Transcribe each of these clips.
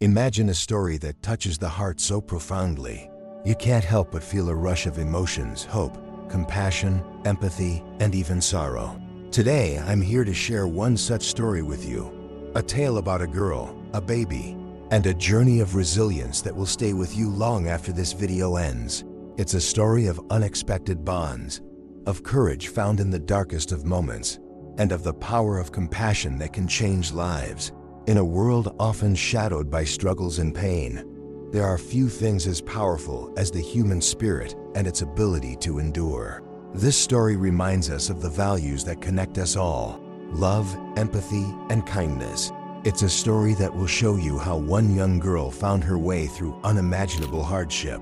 Imagine a story that touches the heart so profoundly, you can't help but feel a rush of emotions, hope, compassion, empathy, and even sorrow. Today, I'm here to share one such story with you. A tale about a girl, a baby, and a journey of resilience that will stay with you long after this video ends. It's a story of unexpected bonds, of courage found in the darkest of moments, and of the power of compassion that can change lives. In a world often shadowed by struggles and pain, there are few things as powerful as the human spirit and its ability to endure. This story reminds us of the values that connect us all: love, empathy, and kindness. It's a story that will show you how one young girl found her way through unimaginable hardship,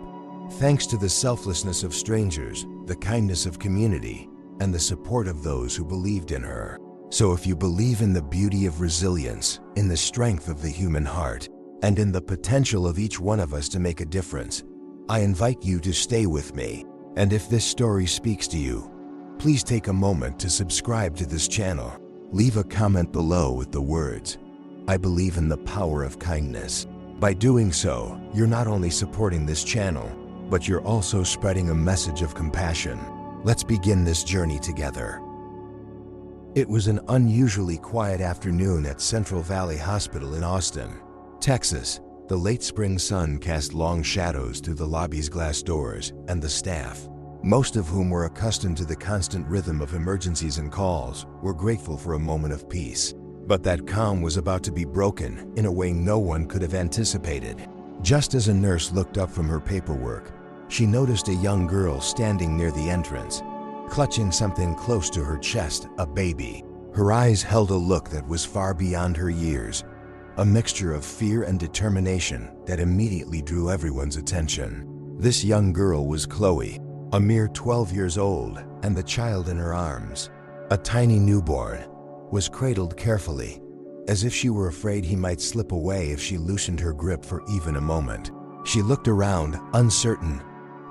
thanks to the selflessness of strangers, the kindness of community, and the support of those who believed in her. So if you believe in the beauty of resilience, in the strength of the human heart, and in the potential of each one of us to make a difference, I invite you to stay with me. And if this story speaks to you, please take a moment to subscribe to this channel. Leave a comment below with the words, "I believe in the power of kindness." By doing so, you're not only supporting this channel, but you're also spreading a message of compassion. Let's begin this journey together. It was an unusually quiet afternoon at Central Valley Hospital in Austin, Texas. The late spring sun cast long shadows through the lobby's glass doors, and the staff, most of whom were accustomed to the constant rhythm of emergencies and calls, were grateful for a moment of peace. But that calm was about to be broken in a way no one could have anticipated. Just as a nurse looked up from her paperwork, she noticed a young girl standing near the entrance, clutching something close to her chest, a baby. Her eyes held a look that was far beyond her years, a mixture of fear and determination that immediately drew everyone's attention. This young girl was Chloe, a mere 12 years old, and the child in her arms, a tiny newborn, was cradled carefully, as if she were afraid he might slip away if she loosened her grip for even a moment. She looked around, uncertain,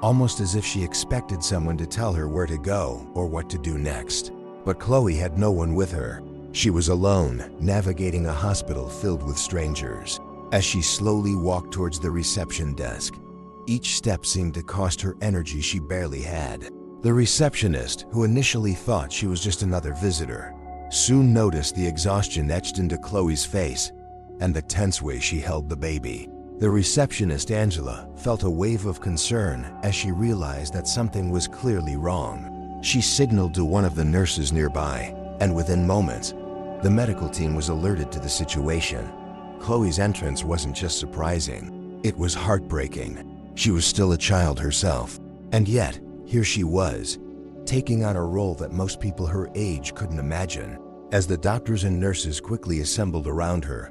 almost as if she expected someone to tell her where to go or what to do next. But Chloe had no one with her. She was alone, navigating a hospital filled with strangers. As she slowly walked towards the reception desk, each step seemed to cost her energy she barely had. The receptionist, who initially thought she was just another visitor, soon noticed the exhaustion etched into Chloe's face and the tense way she held the baby. The receptionist, Angela, felt a wave of concern as she realized that something was clearly wrong. She signaled to one of the nurses nearby, and within moments, the medical team was alerted to the situation. Chloe's entrance wasn't just surprising, it was heartbreaking. She was still a child herself, and yet, here she was, taking on a role that most people her age couldn't imagine. As the doctors and nurses quickly assembled around her,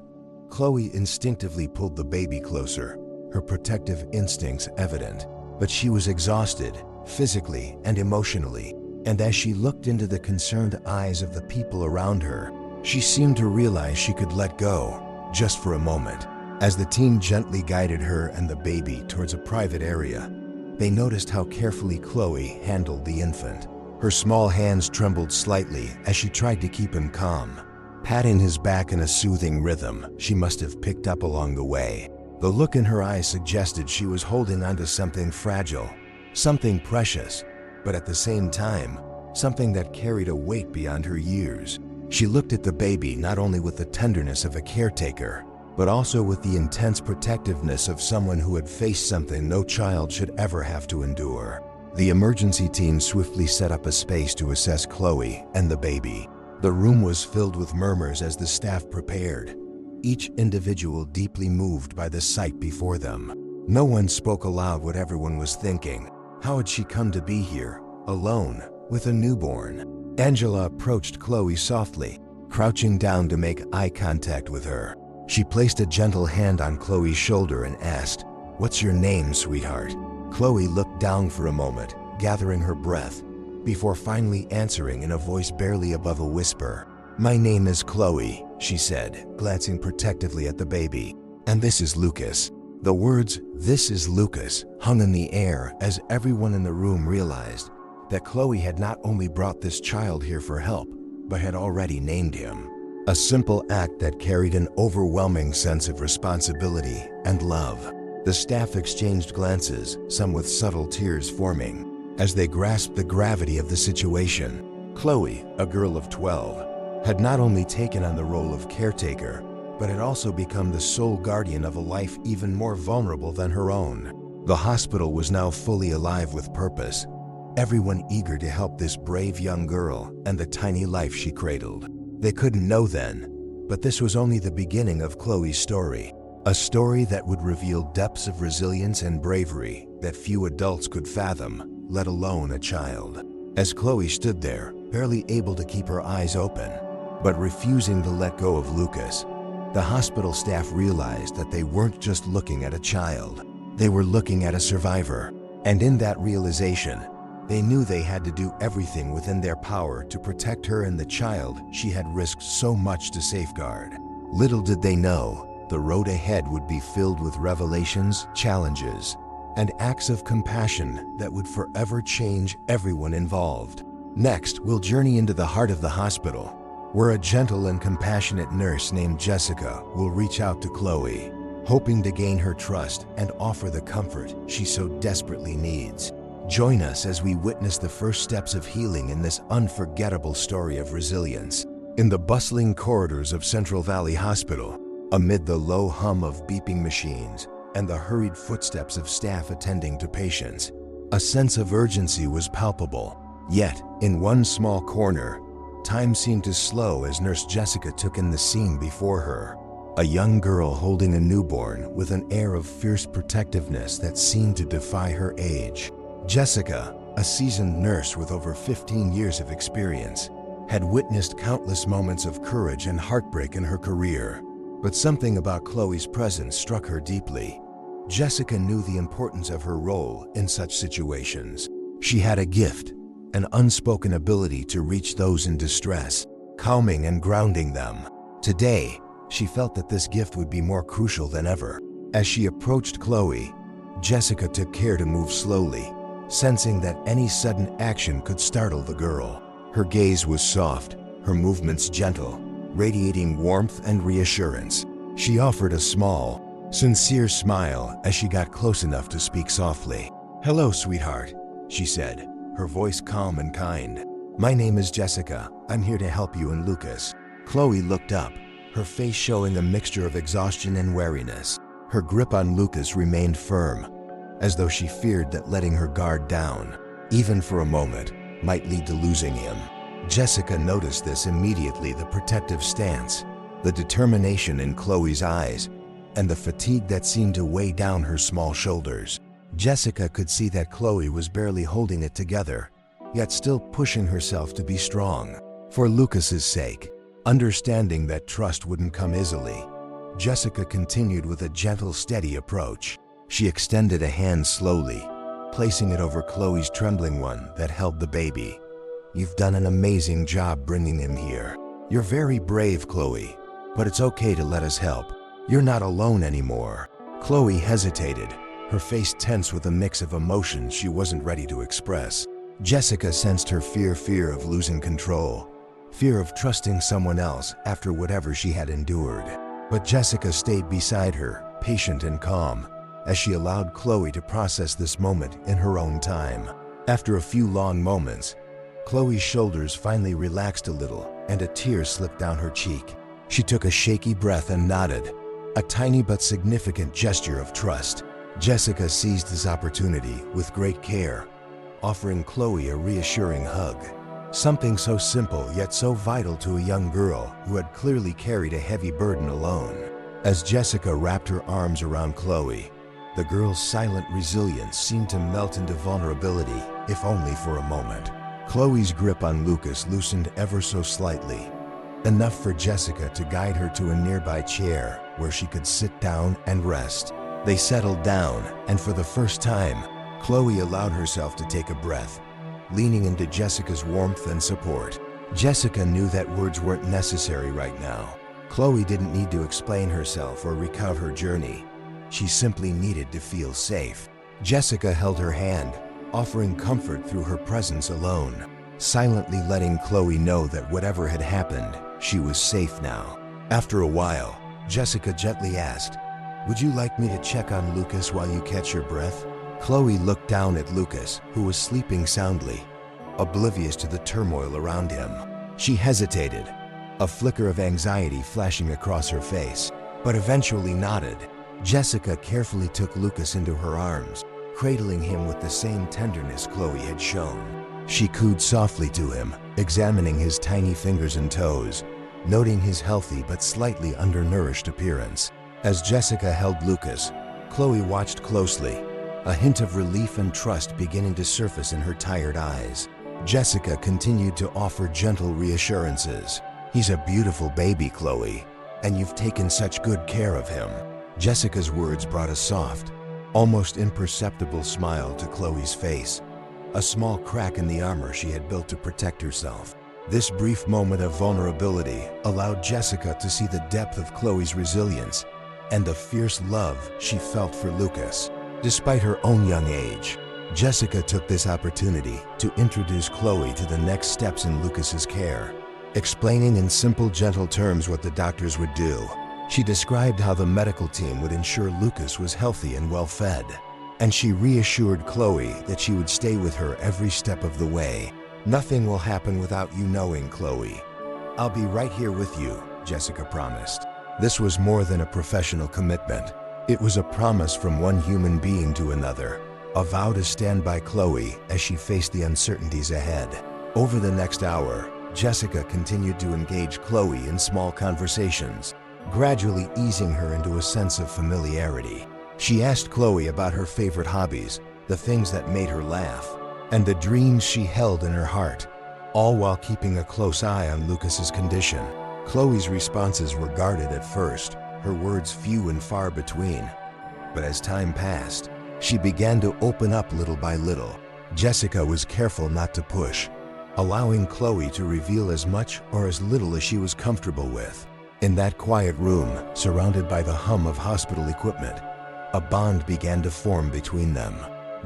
Chloe instinctively pulled the baby closer, her protective instincts evident. But she was exhausted, physically and emotionally, and as she looked into the concerned eyes of the people around her, she seemed to realize she could let go, just for a moment. As the team gently guided her and the baby towards a private area, they noticed how carefully Chloe handled the infant. Her small hands trembled slightly as she tried to keep him calm, patting his back in a soothing rhythm she must have picked up along the way. The look in her eyes suggested she was holding onto something fragile, something precious, but at the same time, something that carried a weight beyond her years. She looked at the baby not only with the tenderness of a caretaker, but also with the intense protectiveness of someone who had faced something no child should ever have to endure. The emergency team swiftly set up a space to assess Chloe and the baby. The room was filled with murmurs as the staff prepared, each individual deeply moved by the sight before them. No one spoke aloud what everyone was thinking. How had she come to be here, alone, with a newborn? Angela approached Chloe softly, crouching down to make eye contact with her. She placed a gentle hand on Chloe's shoulder and asked, "What's your name, sweetheart?" Chloe looked down for a moment, gathering her breath, before finally answering in a voice barely above a whisper. "My name is Chloe," she said, glancing protectively at the baby. "And this is Lucas." The words, "This is Lucas," hung in the air as everyone in the room realized that Chloe had not only brought this child here for help, but had already named him. A simple act that carried an overwhelming sense of responsibility and love. The staff exchanged glances, some with subtle tears forming, as they grasped the gravity of the situation. Chloe, a girl of 12, had not only taken on the role of caretaker, but had also become the sole guardian of a life even more vulnerable than her own. The hospital was now fully alive with purpose, everyone eager to help this brave young girl and the tiny life she cradled. They couldn't know then, but this was only the beginning of Chloe's story. A story that would reveal depths of resilience and bravery that few adults could fathom, let alone a child. As Chloe stood there, barely able to keep her eyes open, but refusing to let go of Lucas, the hospital staff realized that they weren't just looking at a child. They were looking at a survivor. And in that realization, they knew they had to do everything within their power to protect her and the child she had risked so much to safeguard. Little did they know, the road ahead would be filled with revelations, challenges, and acts of compassion that would forever change everyone involved. Next, we'll journey into the heart of the hospital, where a gentle and compassionate nurse named Jessica will reach out to Chloe, hoping to gain her trust and offer the comfort she so desperately needs. Join us as we witness the first steps of healing in this unforgettable story of resilience. In the bustling corridors of Central Valley Hospital, amid the low hum of beeping machines and the hurried footsteps of staff attending to patients, a sense of urgency was palpable. Yet, in one small corner, time seemed to slow as Nurse Jessica took in the scene before her. A young girl holding a newborn with an air of fierce protectiveness that seemed to defy her age. Jessica, a seasoned nurse with over 15 years of experience, had witnessed countless moments of courage and heartbreak in her career. But something about Chloe's presence struck her deeply. Jessica knew the importance of her role in such situations. She had a gift, an unspoken ability to reach those in distress, calming and grounding them. Today, she felt that this gift would be more crucial than ever. As she approached Chloe, Jessica took care to move slowly, sensing that any sudden action could startle the girl. Her gaze was soft, her movements gentle, radiating warmth and reassurance. She offered a small, sincere smile as she got close enough to speak softly. "Hello, sweetheart," she said, her voice calm and kind. "My name is Jessica. I'm here to help you and Lucas." Chloe looked up, her face showing a mixture of exhaustion and wariness. Her grip on Lucas remained firm, as though she feared that letting her guard down, even for a moment, might lead to losing him. Jessica noticed this immediately: the protective stance, the determination in Chloe's eyes, and the fatigue that seemed to weigh down her small shoulders. Jessica could see that Chloe was barely holding it together, yet still pushing herself to be strong. For Lucas's sake, understanding that trust wouldn't come easily, Jessica continued with a gentle, steady approach. She extended a hand slowly, placing it over Chloe's trembling one that held the baby. "You've done an amazing job bringing him here. You're very brave, Chloe, but it's okay to let us help. You're not alone anymore." Chloe hesitated, her face tense with a mix of emotions she wasn't ready to express. Jessica sensed her fear of losing control, fear of trusting someone else after whatever she had endured. But Jessica stayed beside her, patient and calm, as she allowed Chloe to process this moment in her own time. After a few long moments, Chloe's shoulders finally relaxed a little and a tear slipped down her cheek. She took a shaky breath and nodded, a tiny but significant gesture of trust. Jessica seized this opportunity with great care, offering Chloe a reassuring hug. Something so simple yet so vital to a young girl who had clearly carried a heavy burden alone. As Jessica wrapped her arms around Chloe, the girl's silent resilience seemed to melt into vulnerability, if only for a moment. Chloe's grip on Lucas loosened ever so slightly, enough for Jessica to guide her to a nearby chair where she could sit down and rest. They settled down, and for the first time, Chloe allowed herself to take a breath, leaning into Jessica's warmth and support. Jessica knew that words weren't necessary right now. Chloe didn't need to explain herself or recount her journey. She simply needed to feel safe. Jessica held her hand, offering comfort through her presence alone, silently letting Chloe know that whatever had happened, She was safe now. After a while, Jessica gently asked, "Would you like me to check on Lucas while you catch your breath?" Chloe looked down at Lucas, who was sleeping soundly, oblivious to the turmoil around him. She hesitated, a flicker of anxiety flashing across her face, but eventually nodded. Jessica carefully took Lucas into her arms, cradling him with the same tenderness Chloe had shown. She cooed softly to him, examining his tiny fingers and toes, noting his healthy but slightly undernourished appearance. As Jessica held Lucas, Chloe watched closely, a hint of relief and trust beginning to surface in her tired eyes. Jessica continued to offer gentle reassurances. "He's a beautiful baby, Chloe, and you've taken such good care of him." Jessica's words brought a soft, almost imperceptible smile to Chloe's face, a small crack in the armor she had built to protect herself. This brief moment of vulnerability allowed Jessica to see the depth of Chloe's resilience and the fierce love she felt for Lucas. Despite her own young age, Jessica took this opportunity to introduce Chloe to the next steps in Lucas's care. Explaining in simple, gentle terms what the doctors would do, she described how the medical team would ensure Lucas was healthy and well fed, and she reassured Chloe that she would stay with her every step of the way. "Nothing will happen without you knowing, Chloe. I'll be right here with you," Jessica promised. This was more than a professional commitment. It was a promise from one human being to another, a vow to stand by Chloe as she faced the uncertainties ahead. Over the next hour, Jessica continued to engage Chloe in small conversations, gradually easing her into a sense of familiarity. She asked Chloe about her favorite hobbies, the things that made her laugh, and the dreams she held in her heart, all while keeping a close eye on Lucas's condition. Chloe's responses were guarded at first, her words few and far between. But as time passed, she began to open up little by little. Jessica was careful not to push, allowing Chloe to reveal as much or as little as she was comfortable with. In that quiet room, surrounded by the hum of hospital equipment, a bond began to form between them.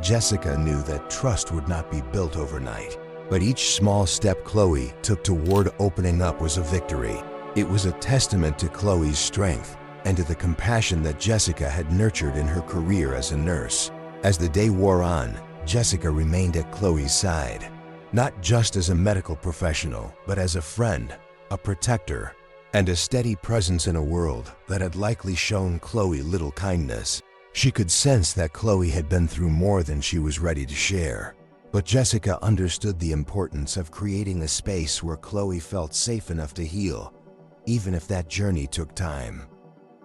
Jessica knew that trust would not be built overnight, but each small step Chloe took toward opening up was a victory. It was a testament to Chloe's strength and to the compassion that Jessica had nurtured in her career as a nurse. As the day wore on, Jessica remained at Chloe's side, not just as a medical professional, but as a friend, a protector, and a steady presence in a world that had likely shown Chloe little kindness. She could sense that Chloe had been through more than she was ready to share. But Jessica understood the importance of creating a space where Chloe felt safe enough to heal, even if that journey took time.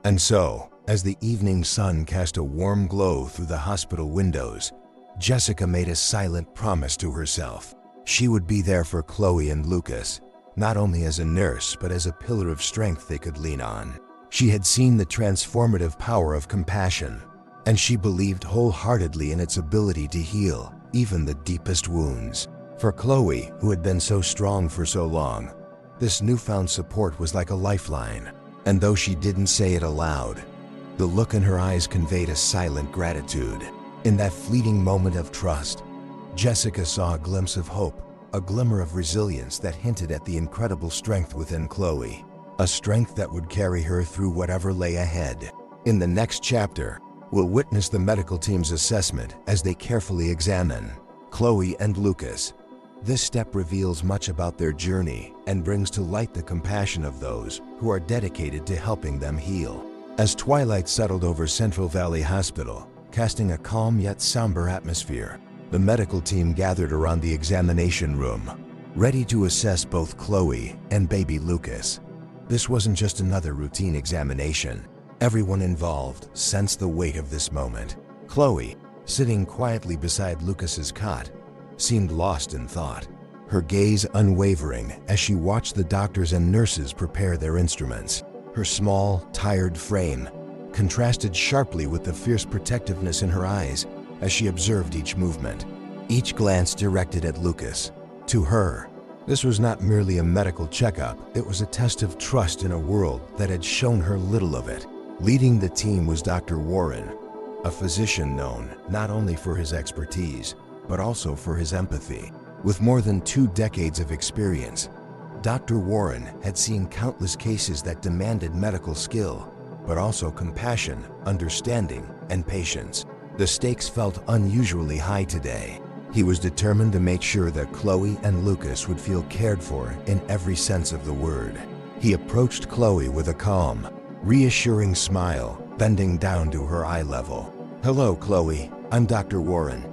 And so, as the evening sun cast a warm glow through the hospital windows, Jessica made a silent promise to herself. She would be there for Chloe and Lucas, not only as a nurse, but as a pillar of strength they could lean on. She had seen the transformative power of compassion, and she believed wholeheartedly in its ability to heal even the deepest wounds. For Chloe, who had been so strong for so long, this newfound support was like a lifeline. And though she didn't say it aloud, the look in her eyes conveyed a silent gratitude. In that fleeting moment of trust, Jessica saw a glimpse of hope, a glimmer of resilience that hinted at the incredible strength within Chloe, a strength that would carry her through whatever lay ahead. In the next chapter, we'll witness the medical team's assessment as they carefully examine Chloe and Lucas. This step reveals much about their journey and brings to light the compassion of those who are dedicated to helping them heal. As twilight settled over Central Valley Hospital, casting a calm yet somber atmosphere, the medical team gathered around the examination room, ready to assess both Chloe and baby Lucas. This wasn't just another routine examination. Everyone involved sensed the weight of this moment. Chloe, sitting quietly beside Lucas's cot, seemed lost in thought, her gaze unwavering as she watched the doctors and nurses prepare their instruments. Her small, tired frame contrasted sharply with the fierce protectiveness in her eyes as she observed each movement, each glance directed at Lucas. To her, this was not merely a medical checkup, it was a test of trust in a world that had shown her little of it. Leading the team was Dr. Warren, a physician known not only for his expertise, but also for his empathy. With more than 2 decades of experience, Dr. Warren had seen countless cases that demanded medical skill, but also compassion, understanding, and patience. The stakes felt unusually high today. He was determined to make sure that Chloe and Lucas would feel cared for in every sense of the word. He approached Chloe with a calm, reassuring smile, bending down to her eye level. "Hello, Chloe. I'm Dr. Warren.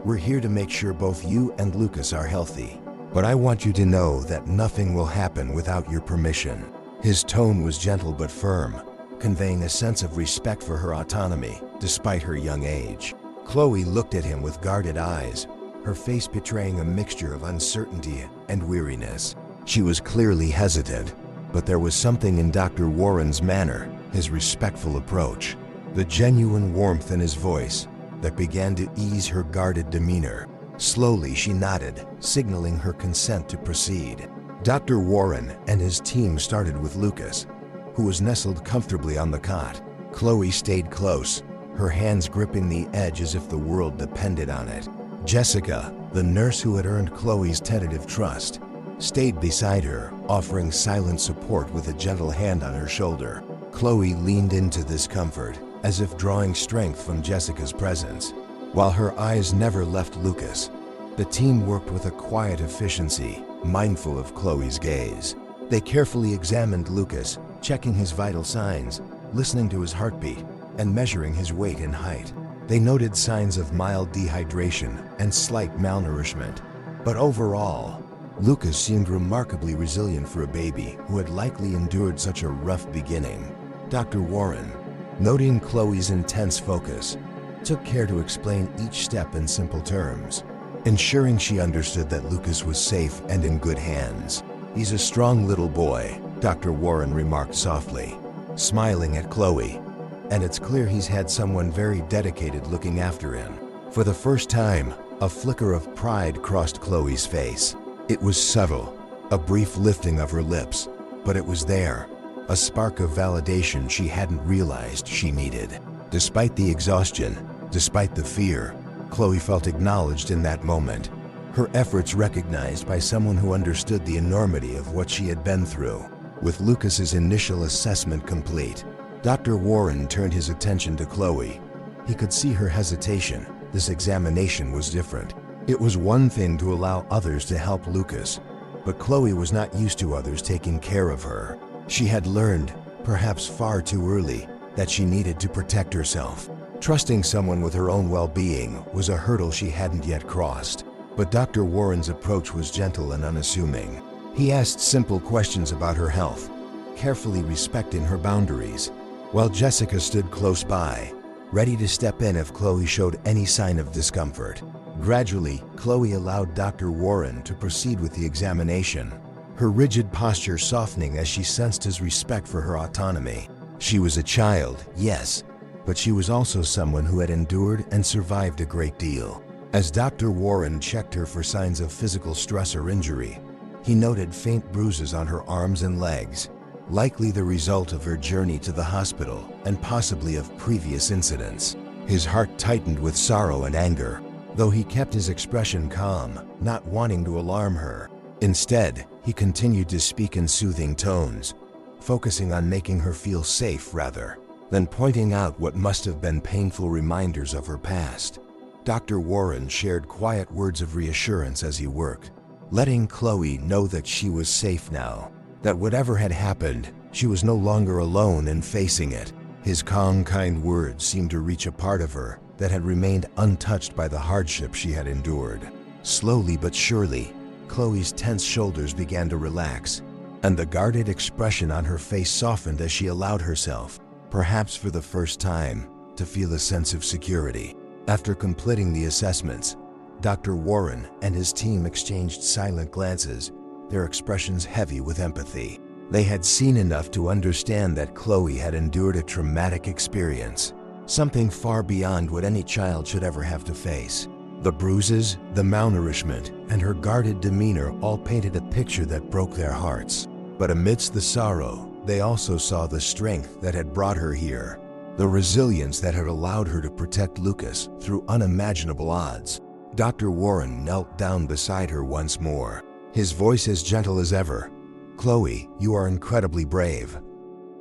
We're here to make sure both you and Lucas are healthy. But I want you to know that nothing will happen without your permission." His tone was gentle but firm, conveying a sense of respect for her autonomy, despite her young age. Chloe looked at him with guarded eyes, her face betraying a mixture of uncertainty and weariness. She was clearly hesitant, but there was something in Dr. Warren's manner, his respectful approach, the genuine warmth in his voice that began to ease her guarded demeanor. Slowly she nodded, signaling her consent to proceed. Dr. Warren and his team started with Lucas, who was nestled comfortably on the cot. Chloe stayed close, her hands gripping the edge as if the world depended on it. Jessica, the nurse who had earned Chloe's tentative trust, stayed beside her, offering silent support with a gentle hand on her shoulder. Chloe leaned into this comfort, as if drawing strength from Jessica's presence. While her eyes never left Lucas, the team worked with a quiet efficiency, mindful of Chloe's gaze. They carefully examined Lucas, checking his vital signs, listening to his heartbeat, and measuring his weight and height. They noted signs of mild dehydration and slight malnourishment. But overall, Lucas seemed remarkably resilient for a baby who had likely endured such a rough beginning. Dr. Warren, noting Chloe's intense focus, took care to explain each step in simple terms, ensuring she understood that Lucas was safe and in good hands. "He's a strong little boy," Dr. Warren remarked softly, smiling at Chloe, "and it's clear he's had someone very dedicated looking after him." For the first time, a flicker of pride crossed Chloe's face. It was subtle, a brief lifting of her lips, but it was there, a spark of validation she hadn't realized she needed. Despite the exhaustion, despite the fear, Chloe felt acknowledged in that moment, her efforts recognized by someone who understood the enormity of what she had been through. With Lucas's initial assessment complete, Dr. Warren turned his attention to Chloe. He could see her hesitation. This examination was different. It was one thing to allow others to help Lucas, but Chloe was not used to others taking care of her. She had learned, perhaps far too early, that she needed to protect herself. Trusting someone with her own well-being was a hurdle she hadn't yet crossed. But Dr. Warren's approach was gentle and unassuming. He asked simple questions about her health, carefully respecting her boundaries, while Jessica stood close by, ready to step in if Chloe showed any sign of discomfort. Gradually, Chloe allowed Dr. Warren to proceed with the examination, her rigid posture softening as she sensed his respect for her autonomy. She was a child, yes, but she was also someone who had endured and survived a great deal. As Dr. Warren checked her for signs of physical stress or injury, he noted faint bruises on her arms and legs, likely the result of her journey to the hospital and possibly of previous incidents. His heart tightened with sorrow and anger, though he kept his expression calm, not wanting to alarm her. Instead, he continued to speak in soothing tones, focusing on making her feel safe rather than pointing out what must have been painful reminders of her past. Dr. Warren shared quiet words of reassurance as he worked, letting Chloe know that she was safe now, that whatever had happened, she was no longer alone in facing it. His calm, kind words seemed to reach a part of her that had remained untouched by the hardship she had endured. Slowly but surely, Chloe's tense shoulders began to relax, and the guarded expression on her face softened as she allowed herself, perhaps for the first time, to feel a sense of security. After completing the assessments, Dr. Warren and his team exchanged silent glances, their expressions heavy with empathy. They had seen enough to understand that Chloe had endured a traumatic experience, something far beyond what any child should ever have to face. The bruises, the malnourishment, and her guarded demeanor all painted a picture that broke their hearts. But amidst the sorrow, they also saw the strength that had brought her here, the resilience that had allowed her to protect Lucas through unimaginable odds. Dr. Warren knelt down beside her once more, his voice as gentle as ever, "Chloe, you are incredibly brave.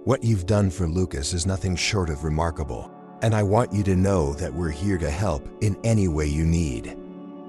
What you've done for Lucas is nothing short of remarkable, and I want you to know that we're here to help in any way you need."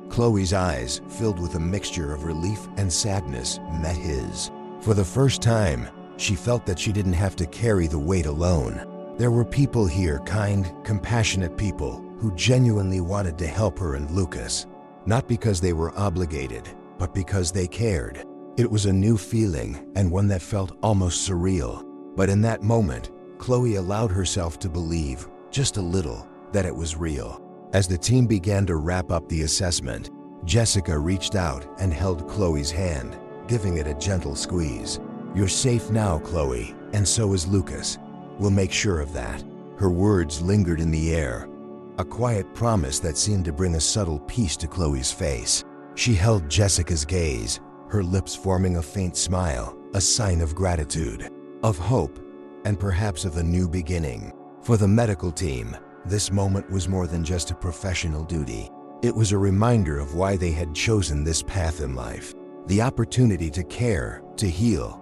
Chloe's eyes, filled with a mixture of relief and sadness, met his. For the first time, she felt that she didn't have to carry the weight alone. There were people here, kind, compassionate people, who genuinely wanted to help her and Lucas, not because they were obligated, but because they cared. It was a new feeling, and one that felt almost surreal. But in that moment, Chloe allowed herself to believe, just a little, that it was real. As the team began to wrap up the assessment, Jessica reached out and held Chloe's hand, giving it a gentle squeeze. "You're safe now, Chloe, and so is Lucas. We'll make sure of that." Her words lingered in the air, a quiet promise that seemed to bring a subtle peace to Chloe's face. She held Jessica's gaze, her lips forming a faint smile, a sign of gratitude, of hope, and perhaps of a new beginning. For the medical team, this moment was more than just a professional duty. It was a reminder of why they had chosen this path in life. The opportunity to care, to heal,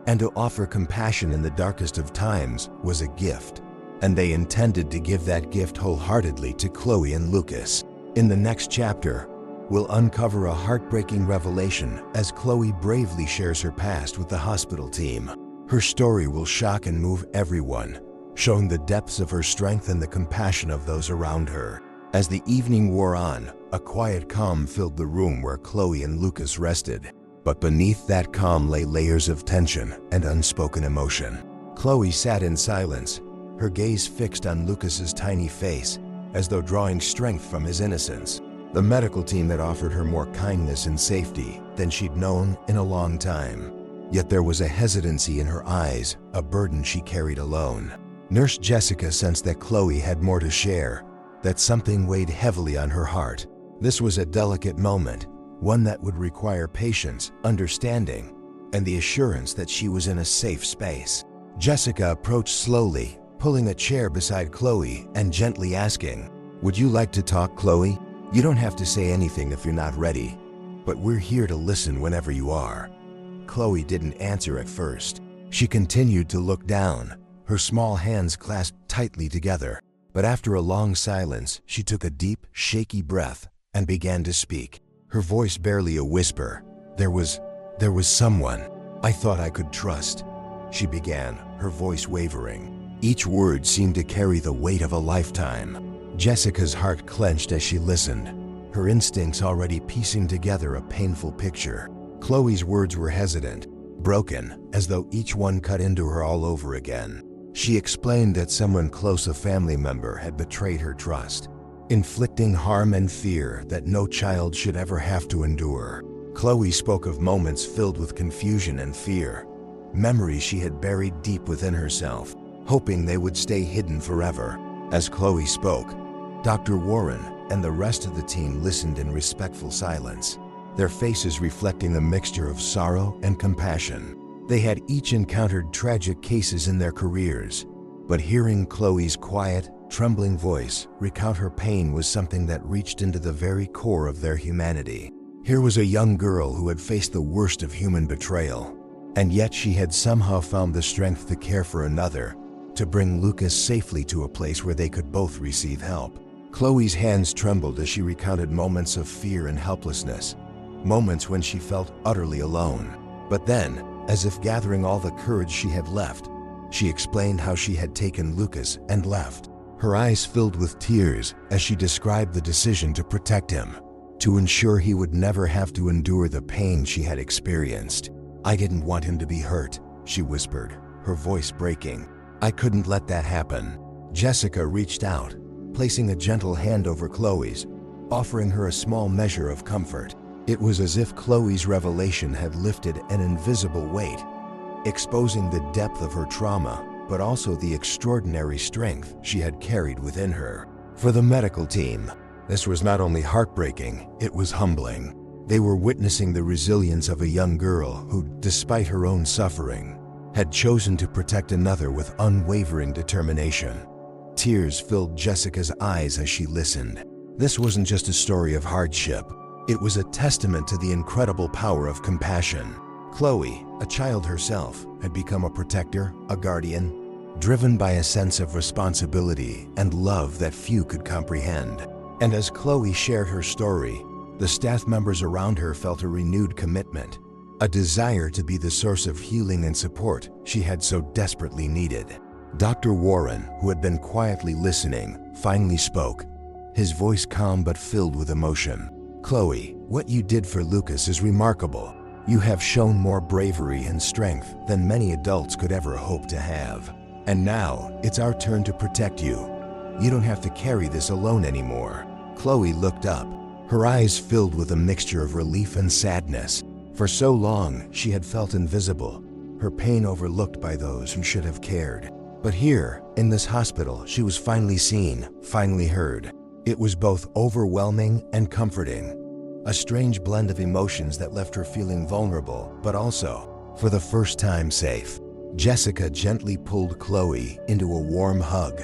and to offer compassion in the darkest of times was a gift, and they intended to give that gift wholeheartedly to Chloe and Lucas. In the next chapter, we'll uncover a heartbreaking revelation as Chloe bravely shares her past with the hospital team. Her story will shock and move everyone, showing the depths of her strength and the compassion of those around her. As the evening wore on, a quiet calm filled the room where Chloe and Lucas rested. But beneath that calm lay layers of tension and unspoken emotion. Chloe sat in silence, her gaze fixed on Lucas's tiny face, as though drawing strength from his innocence. The medical team had offered her more kindness and safety than she'd known in a long time. Yet there was a hesitancy in her eyes, a burden she carried alone. Nurse Jessica sensed that Chloe had more to share, that something weighed heavily on her heart. This was a delicate moment, one that would require patience, understanding, and the assurance that she was in a safe space. Jessica approached slowly, pulling a chair beside Chloe and gently asking, "Would you like to talk, Chloe? You don't have to say anything if you're not ready, but we're here to listen whenever you are." Chloe didn't answer at first. She continued to look down, her small hands clasped tightly together. But after a long silence, she took a deep, shaky breath and began to speak. Her voice barely a whisper. There was someone I thought I could trust," she began, her voice wavering. Each word seemed to carry the weight of a lifetime. Jessica's heart clenched as she listened, her instincts already piecing together a painful picture. Chloe's words were hesitant, broken, as though each one cut into her all over again. She explained that someone close, a family member, had betrayed her trust, inflicting harm and fear that no child should ever have to endure. Chloe spoke of moments filled with confusion and fear, memories she had buried deep within herself, hoping they would stay hidden forever. As Chloe spoke, Dr. Warren and the rest of the team listened in respectful silence, their faces reflecting a mixture of sorrow and compassion. They had each encountered tragic cases in their careers, but hearing Chloe's quiet, trembling voice recount her pain was something that reached into the very core of their humanity. Here was a young girl who had faced the worst of human betrayal, and yet she had somehow found the strength to care for another, to bring Lucas safely to a place where they could both receive help. Chloe's hands trembled as she recounted moments of fear and helplessness, moments when she felt utterly alone. But then, as if gathering all the courage she had left, she explained how she had taken Lucas and left. Her eyes filled with tears as she described the decision to protect him, to ensure he would never have to endure the pain she had experienced. "I didn't want him to be hurt," she whispered, her voice breaking. "I couldn't let that happen." Jessica reached out, placing a gentle hand over Chloe's, offering her a small measure of comfort. It was as if Chloe's revelation had lifted an invisible weight, exposing the depth of her trauma, but also the extraordinary strength she had carried within her. For the medical team, this was not only heartbreaking, it was humbling. They were witnessing the resilience of a young girl who, despite her own suffering, had chosen to protect another with unwavering determination. Tears filled Jessica's eyes as she listened. This wasn't just a story of hardship. It was a testament to the incredible power of compassion. Chloe, a child herself, had become a protector, a guardian, driven by a sense of responsibility and love that few could comprehend. And as Chloe shared her story, the staff members around her felt a renewed commitment, a desire to be the source of healing and support she had so desperately needed. Dr. Warren, who had been quietly listening, finally spoke, his voice calm but filled with emotion. "Chloe, what you did for Lucas is remarkable. You have shown more bravery and strength than many adults could ever hope to have. And now, it's our turn to protect you. You don't have to carry this alone anymore." Chloe looked up, her eyes filled with a mixture of relief and sadness. For so long, she had felt invisible, her pain overlooked by those who should have cared. But here, in this hospital, she was finally seen, finally heard. It was both overwhelming and comforting, a strange blend of emotions that left her feeling vulnerable, but also, for the first time, safe. Jessica gently pulled Chloe into a warm hug,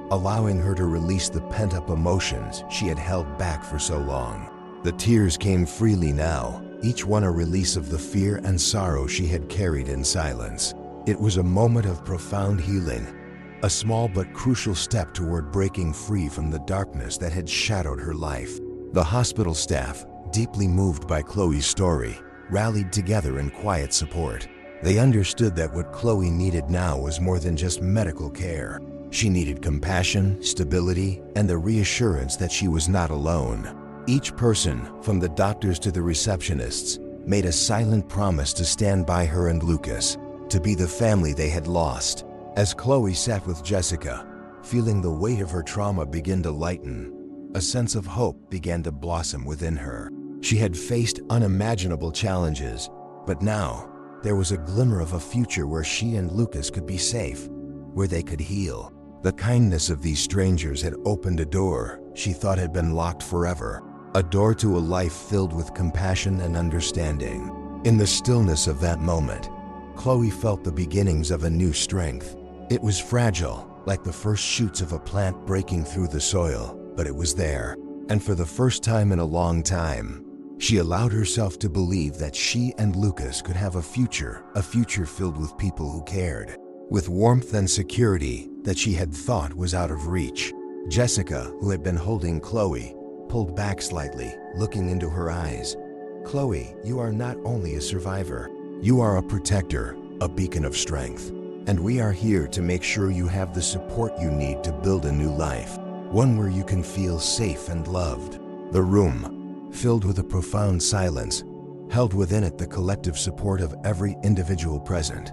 allowing her to release the pent-up emotions she had held back for so long. The tears came freely now, each one a release of the fear and sorrow she had carried in silence. It was a moment of profound healing, a small but crucial step toward breaking free from the darkness that had shadowed her life. The hospital staff, deeply moved by Chloe's story, rallied together in quiet support. They understood that what Chloe needed now was more than just medical care. She needed compassion, stability, and the reassurance that she was not alone. Each person, from the doctors to the receptionists, made a silent promise to stand by her and Lucas, to be the family they had lost. As Chloe sat with Jessica, feeling the weight of her trauma begin to lighten, a sense of hope began to blossom within her. She had faced unimaginable challenges, but now there was a glimmer of a future where she and Lucas could be safe, where they could heal. The kindness of these strangers had opened a door she thought had been locked forever, a door to a life filled with compassion and understanding. In the stillness of that moment, Chloe felt the beginnings of a new strength. It was fragile, like the first shoots of a plant breaking through the soil, but it was there. And for the first time in a long time, she allowed herself to believe that she and Lucas could have a future filled with people who cared, with warmth and security that she had thought was out of reach. Jessica, who had been holding Chloe, pulled back slightly, looking into her eyes. "Chloe, you are not only a survivor. You are a protector, a beacon of strength. And we are here to make sure you have the support you need to build a new life, one where you can feel safe and loved." The room, filled with a profound silence, held within it the collective support of every individual present.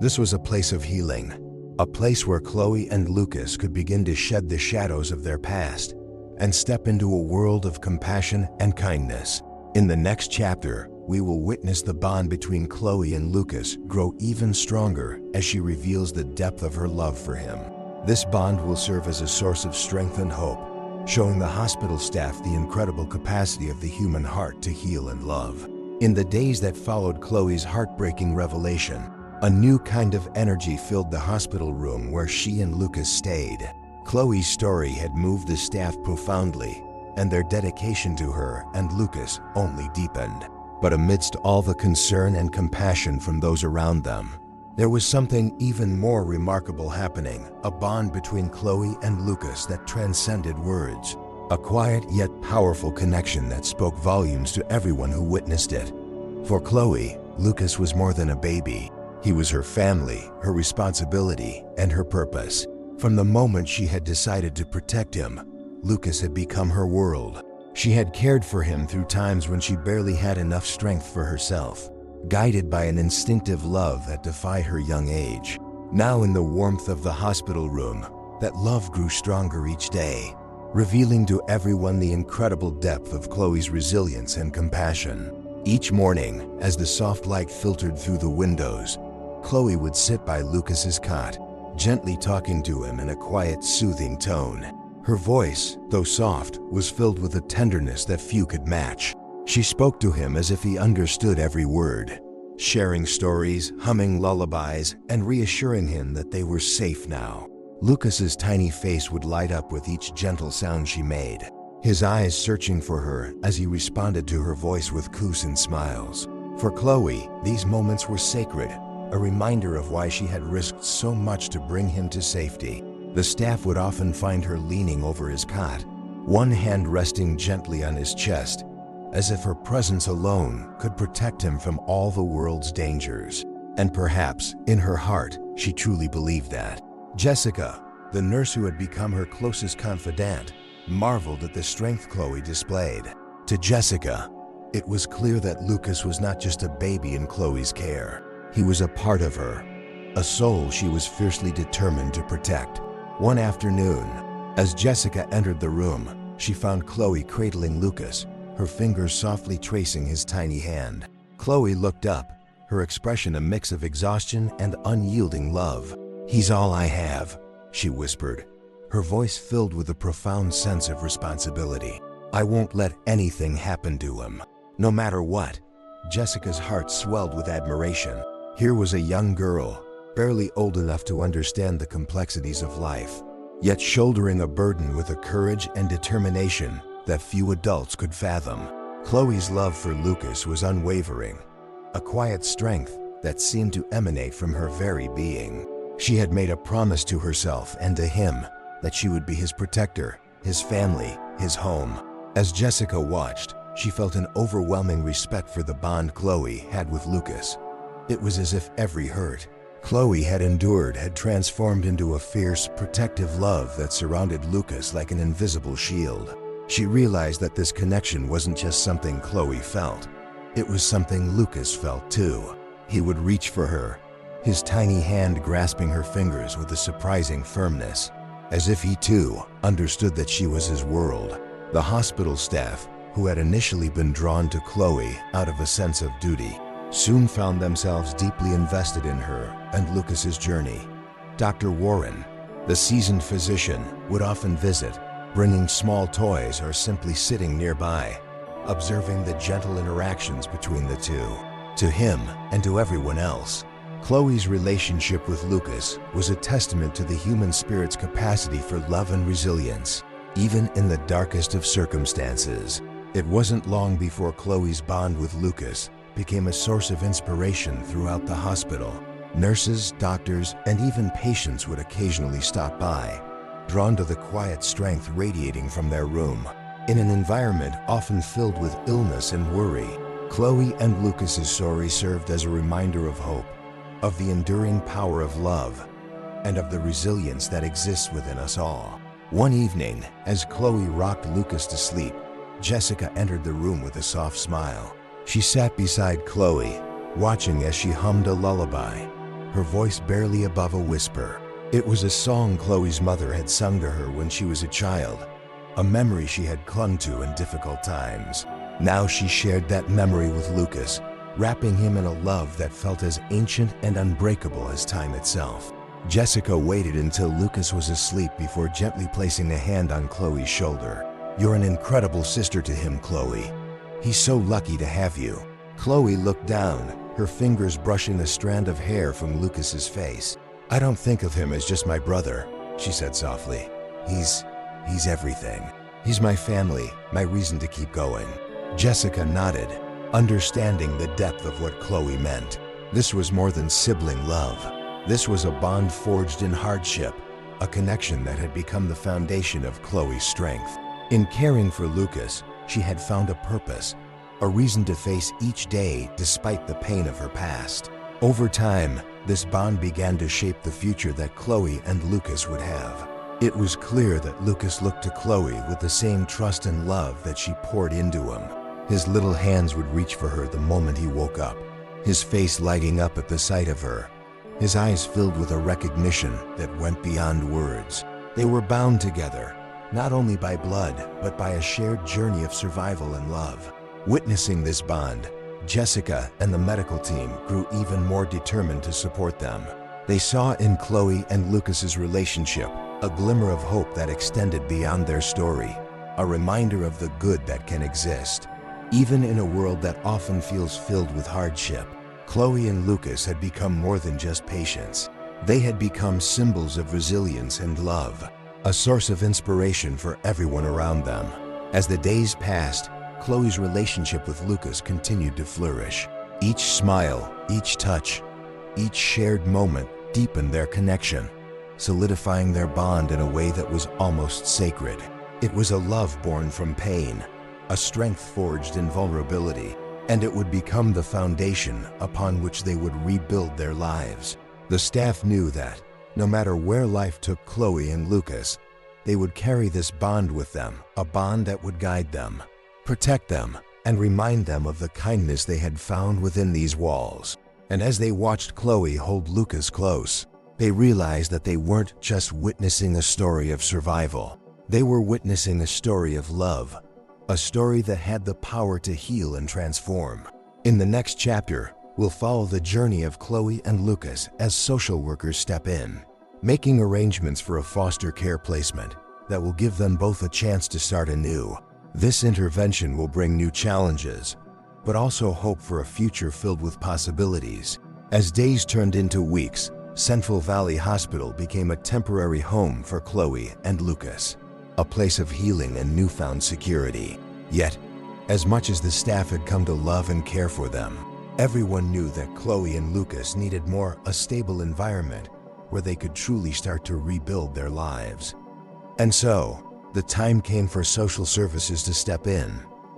This was a place of healing, a place where Chloe and Lucas could begin to shed the shadows of their past and step into a world of compassion and kindness. In the next chapter, we will witness the bond between Chloe and Lucas grow even stronger as she reveals the depth of her love for him. This bond will serve as a source of strength and hope, showing the hospital staff the incredible capacity of the human heart to heal and love. In the days that followed Chloe's heartbreaking revelation, a new kind of energy filled the hospital room where she and Lucas stayed. Chloe's story had moved the staff profoundly, and their dedication to her and Lucas only deepened. But amidst all the concern and compassion from those around them, there was something even more remarkable happening, a bond between Chloe and Lucas that transcended words, a quiet yet powerful connection that spoke volumes to everyone who witnessed it. For Chloe, Lucas was more than a baby. He was her family, her responsibility, and her purpose. From the moment she had decided to protect him, Lucas had become her world. She had cared for him through times when she barely had enough strength for herself, guided by an instinctive love that defied her young age. Now in the warmth of the hospital room, that love grew stronger each day, revealing to everyone the incredible depth of Chloe's resilience and compassion. Each morning, as the soft light filtered through the windows, Chloe would sit by Lucas's cot, gently talking to him in a quiet, soothing tone. Her voice, though soft, was filled with a tenderness that few could match. She spoke to him as if he understood every word, sharing stories, humming lullabies, and reassuring him that they were safe now. Lucas's tiny face would light up with each gentle sound she made, his eyes searching for her as he responded to her voice with cooes and smiles. For Chloe, these moments were sacred, a reminder of why she had risked so much to bring him to safety. The staff would often find her leaning over his cot, one hand resting gently on his chest, as if her presence alone could protect him from all the world's dangers. And perhaps, in her heart, she truly believed that. Jessica, the nurse who had become her closest confidant, marveled at the strength Chloe displayed. To Jessica, it was clear that Lucas was not just a baby in Chloe's care. He was a part of her, a soul she was fiercely determined to protect. One afternoon, as Jessica entered the room, she found Chloe cradling Lucas, her fingers softly tracing his tiny hand. Chloe looked up, her expression a mix of exhaustion and unyielding love. "He's all I have," she whispered, her voice filled with a profound sense of responsibility. "I won't let anything happen to him, no matter what." Jessica's heart swelled with admiration. Here was a young girl, barely old enough to understand the complexities of life, yet shouldering a burden with a courage and determination that few adults could fathom. Chloe's love for Lucas was unwavering, a quiet strength that seemed to emanate from her very being. She had made a promise to herself and to him that she would be his protector, his family, his home. As Jessica watched, she felt an overwhelming respect for the bond Chloe had with Lucas. It was as if every hurt Chloe had endured had transformed into a fierce, protective love that surrounded Lucas like an invisible shield. She realized that this connection wasn't just something Chloe felt. It was something Lucas felt too. He would reach for her, his tiny hand grasping her fingers with a surprising firmness, as if he too understood that she was his world. The hospital staff, who had initially been drawn to Chloe out of a sense of duty, soon found themselves deeply invested in her and Lucas's journey. Dr. Warren, the seasoned physician, would often visit, bringing small toys or simply sitting nearby, observing the gentle interactions between the two. To him and to everyone else, Chloe's relationship with Lucas was a testament to the human spirit's capacity for love and resilience, even in the darkest of circumstances. It wasn't long before Chloe's bond with Lucas became a source of inspiration throughout the hospital. Nurses, doctors, and even patients would occasionally stop by, drawn to the quiet strength radiating from their room. In an environment often filled with illness and worry, Chloe and Lucas's story served as a reminder of hope, of the enduring power of love, and of the resilience that exists within us all. One evening, as Chloe rocked Lucas to sleep, Jessica entered the room with a soft smile. She sat beside Chloe, watching as she hummed a lullaby, her voice barely above a whisper. It was a song Chloe's mother had sung to her when she was a child, a memory she had clung to in difficult times. Now she shared that memory with Lucas, wrapping him in a love that felt as ancient and unbreakable as time itself. Jessica waited until Lucas was asleep before gently placing a hand on Chloe's shoulder. "You're an incredible sister to him, Chloe. He's so lucky to have you." Chloe looked down, her fingers brushing a strand of hair from Lucas's face. "I don't think of him as just my brother," she said softly. He's everything. He's my family, my reason to keep going." Jessica nodded, understanding the depth of what Chloe meant. This was more than sibling love. This was a bond forged in hardship, a connection that had become the foundation of Chloe's strength. In caring for Lucas, she had found a purpose, a reason to face each day despite the pain of her past. Over time, this bond began to shape the future that Chloe and Lucas would have. It was clear that Lucas looked to Chloe with the same trust and love that she poured into him. His little hands would reach for her the moment he woke up, his face lighting up at the sight of her, his eyes filled with a recognition that went beyond words. They were bound together, not only by blood, but by a shared journey of survival and love. Witnessing this bond, Jessica and the medical team grew even more determined to support them. They saw in Chloe and Lucas's relationship a glimmer of hope that extended beyond their story, a reminder of the good that can exist, even in a world that often feels filled with hardship. Chloe and Lucas had become more than just patients. They had become symbols of resilience and love, a source of inspiration for everyone around them. As the days passed, Chloe's relationship with Lucas continued to flourish. Each smile, each touch, each shared moment deepened their connection, solidifying their bond in a way that was almost sacred. It was a love born from pain, a strength forged in vulnerability, and it would become the foundation upon which they would rebuild their lives. The staff knew that, no matter where life took Chloe and Lucas, they would carry this bond with them, a bond that would guide them, protect them, and remind them of the kindness they had found within these walls. And as they watched Chloe hold Lucas close, they realized that they weren't just witnessing a story of survival. They were witnessing a story of love, a story that had the power to heal and transform. In the next chapter, we'll follow the journey of Chloe and Lucas as social workers step in, making arrangements for a foster care placement that will give them both a chance to start anew. This intervention will bring new challenges, but also hope for a future filled with possibilities. As days turned into weeks, Central Valley Hospital became a temporary home for Chloe and Lucas, a place of healing and newfound security. Yet, as much as the staff had come to love and care for them, everyone knew that Chloe and Lucas needed a stable environment where they could truly start to rebuild their lives. And so, the time came for social services to step in,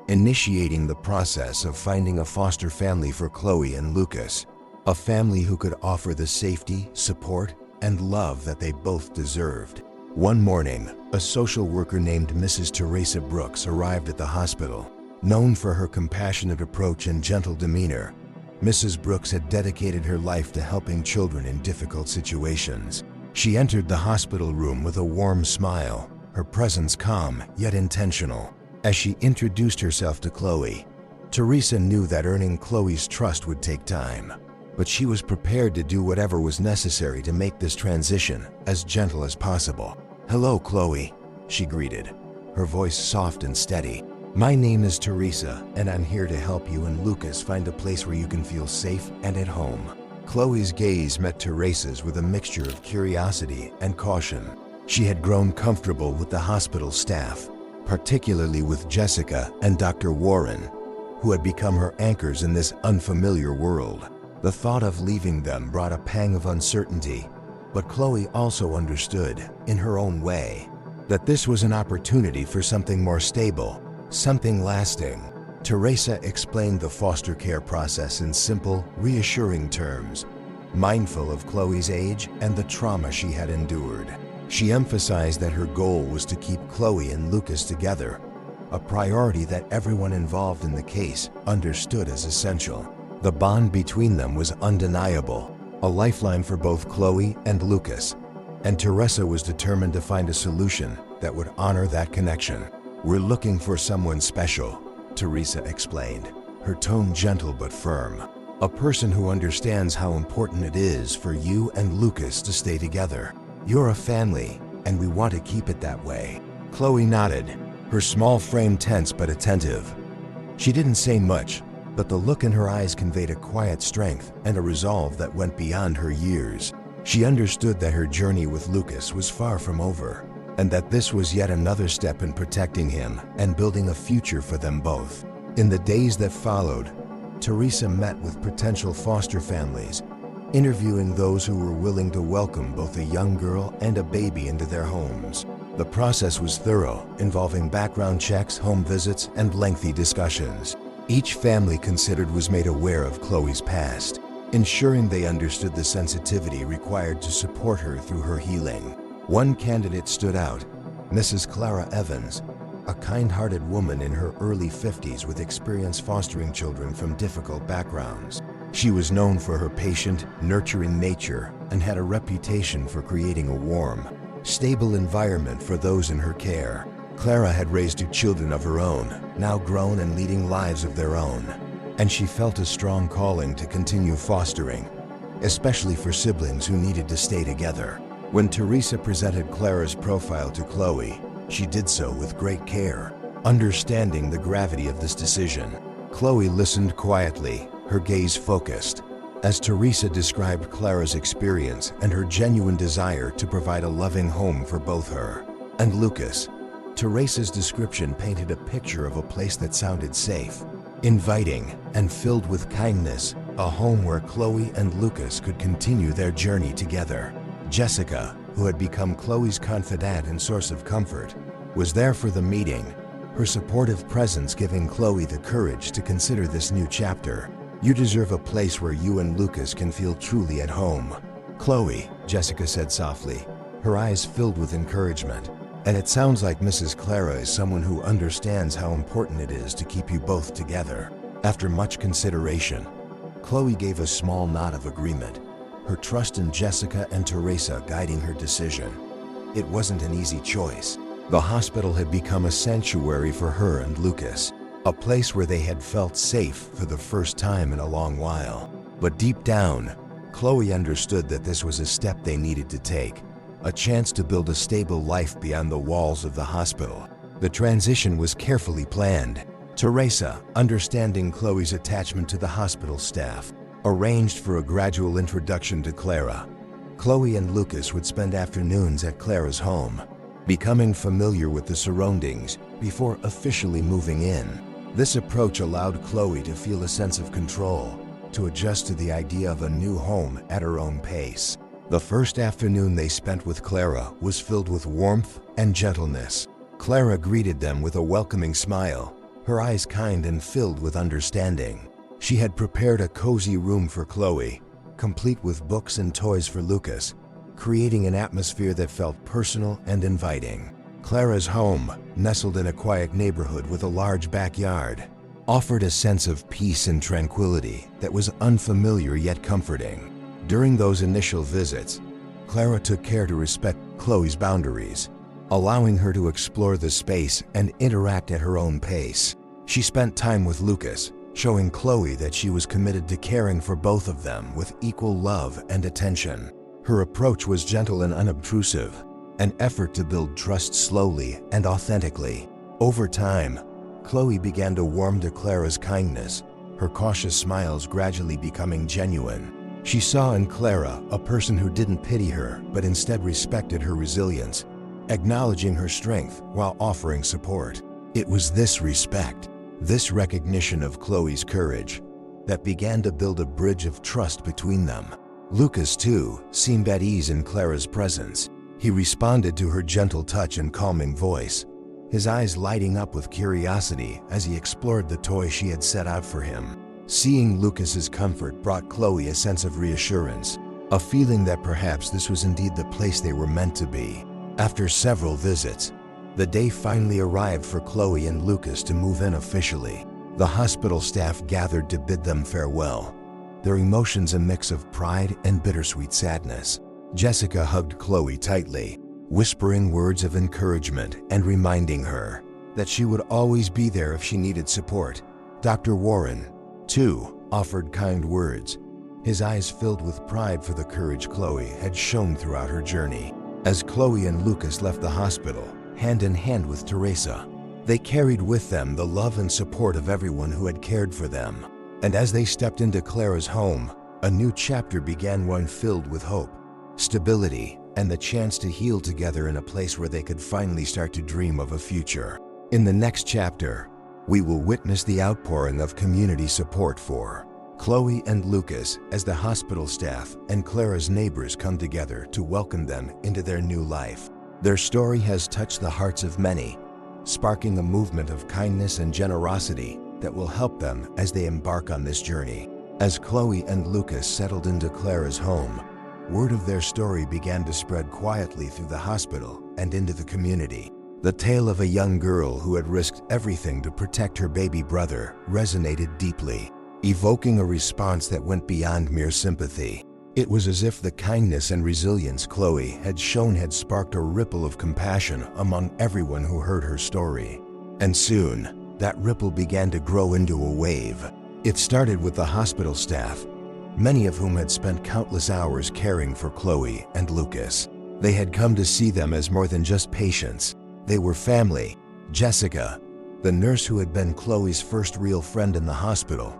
initiating the process of finding a foster family for Chloe and Lucas, a family who could offer the safety, support, and love that they both deserved. One morning, a social worker named Mrs. Teresa Brooks arrived at the hospital. Known for her compassionate approach and gentle demeanor, Mrs. Brooks had dedicated her life to helping children in difficult situations. She entered the hospital room with a warm smile, her presence calm yet intentional. As she introduced herself to Chloe, Teresa knew that earning Chloe's trust would take time, but she was prepared to do whatever was necessary to make this transition as gentle as possible. "Hello, Chloe," she greeted, her voice soft and steady. "My name is Teresa, and I'm here to help you and Lucas find a place where you can feel safe and at home." Chloe's gaze met Teresa's with a mixture of curiosity and caution. She had grown comfortable with the hospital staff, particularly with Jessica and Dr. Warren, who had become her anchors in this unfamiliar world. The thought of leaving them brought a pang of uncertainty, but Chloe also understood, in her own way, that this was an opportunity for something more stable, something lasting. Teresa explained the foster care process in simple, reassuring terms, mindful of Chloe's age and the trauma she had endured. She emphasized that her goal was to keep Chloe and Lucas together, a priority that everyone involved in the case understood as essential. The bond between them was undeniable, a lifeline for both Chloe and Lucas, and Teresa was determined to find a solution that would honor that connection. "We're looking for someone special," Teresa explained, her tone gentle but firm. "A person who understands how important it is for you and Lucas to stay together. You're a family, and we want to keep it that way." Chloe nodded, her small frame tense but attentive. She didn't say much, but the look in her eyes conveyed a quiet strength and a resolve that went beyond her years. She understood that her journey with Lucas was far from over, and that this was yet another step in protecting him and building a future for them both. In the days that followed, Teresa met with potential foster families, interviewing those who were willing to welcome both a young girl and a baby into their homes. The process was thorough, involving background checks, home visits, and lengthy discussions. Each family considered was made aware of Chloe's past, ensuring they understood the sensitivity required to support her through her healing. One candidate stood out, Mrs. Clara Evans, a kind-hearted woman in her early 50s with experience fostering children from difficult backgrounds. She was known for her patient, nurturing nature and had a reputation for creating a warm, stable environment for those in her care. Clara had raised 2 children of her own, now grown and leading lives of their own, and she felt a strong calling to continue fostering, especially for siblings who needed to stay together. When Teresa presented Clara's profile to Chloe, she did so with great care, understanding the gravity of this decision. Chloe listened quietly, her gaze focused, as Teresa described Clara's experience and her genuine desire to provide a loving home for both her and Lucas. Teresa's description painted a picture of a place that sounded safe, inviting and filled with kindness, a home where Chloe and Lucas could continue their journey together. Jessica, who had become Chloe's confidant and source of comfort, was there for the meeting, her supportive presence giving Chloe the courage to consider this new chapter. "You deserve a place where you and Lucas can feel truly at home, Chloe," Jessica said softly, her eyes filled with encouragement. "And it sounds like Mrs. Clara is someone who understands how important it is to keep you both together." After much consideration, Chloe gave a small nod of agreement, her trust in Jessica and Teresa guiding her decision. It wasn't an easy choice. The hospital had become a sanctuary for her and Lucas, a place where they had felt safe for the first time in a long while. But deep down, Chloe understood that this was a step they needed to take, a chance to build a stable life beyond the walls of the hospital. The transition was carefully planned. Teresa, understanding Chloe's attachment to the hospital staff, arranged for a gradual introduction to Clara. Chloe and Lucas would spend afternoons at Clara's home, becoming familiar with the surroundings before officially moving in. This approach allowed Chloe to feel a sense of control, to adjust to the idea of a new home at her own pace. The first afternoon they spent with Clara was filled with warmth and gentleness. Clara greeted them with a welcoming smile, her eyes kind and filled with understanding. She had prepared a cozy room for Chloe, complete with books and toys for Lucas, creating an atmosphere that felt personal and inviting. Clara's home, nestled in a quiet neighborhood with a large backyard, offered a sense of peace and tranquility that was unfamiliar yet comforting. During those initial visits, Clara took care to respect Chloe's boundaries, allowing her to explore the space and interact at her own pace. She spent time with Lucas, showing Chloe that she was committed to caring for both of them with equal love and attention. Her approach was gentle and unobtrusive, an effort to build trust slowly and authentically. Over time, Chloe began to warm to Clara's kindness, her cautious smiles gradually becoming genuine. She saw in Clara a person who didn't pity her but instead respected her resilience, acknowledging her strength while offering support. It was this respect, this recognition of Chloe's courage, that began to build a bridge of trust between them. Lucas, too, seemed at ease in Clara's presence. He responded to her gentle touch and calming voice, his eyes lighting up with curiosity as he explored the toy she had set out for him. Seeing Lucas's comfort brought Chloe a sense of reassurance, a feeling that perhaps this was indeed the place they were meant to be. After several visits, the day finally arrived for Chloe and Lucas to move in officially. The hospital staff gathered to bid them farewell, their emotions a mix of pride and bittersweet sadness. Jessica hugged Chloe tightly, whispering words of encouragement and reminding her that she would always be there if she needed support. Dr. Warren, too, offered kind words, his eyes filled with pride for the courage Chloe had shown throughout her journey. As Chloe and Lucas left the hospital, hand in hand with Teresa, they carried with them the love and support of everyone who had cared for them. And as they stepped into Clara's home, a new chapter began, one filled with hope, stability, and the chance to heal together in a place where they could finally start to dream of a future. In the next chapter, we will witness the outpouring of community support for Chloe and Lucas as the hospital staff and Clara's neighbors come together to welcome them into their new life. Their story has touched the hearts of many, sparking a movement of kindness and generosity that will help them as they embark on this journey. As Chloe and Lucas settled into Clara's home, word of their story began to spread quietly through the hospital and into the community. The tale of a young girl who had risked everything to protect her baby brother resonated deeply, evoking a response that went beyond mere sympathy. It was as if the kindness and resilience Chloe had shown had sparked a ripple of compassion among everyone who heard her story. And soon, that ripple began to grow into a wave. It started with the hospital staff, many of whom had spent countless hours caring for Chloe and Lucas. They had come to see them as more than just patients. They were family. Jessica, the nurse who had been Chloe's first real friend in the hospital,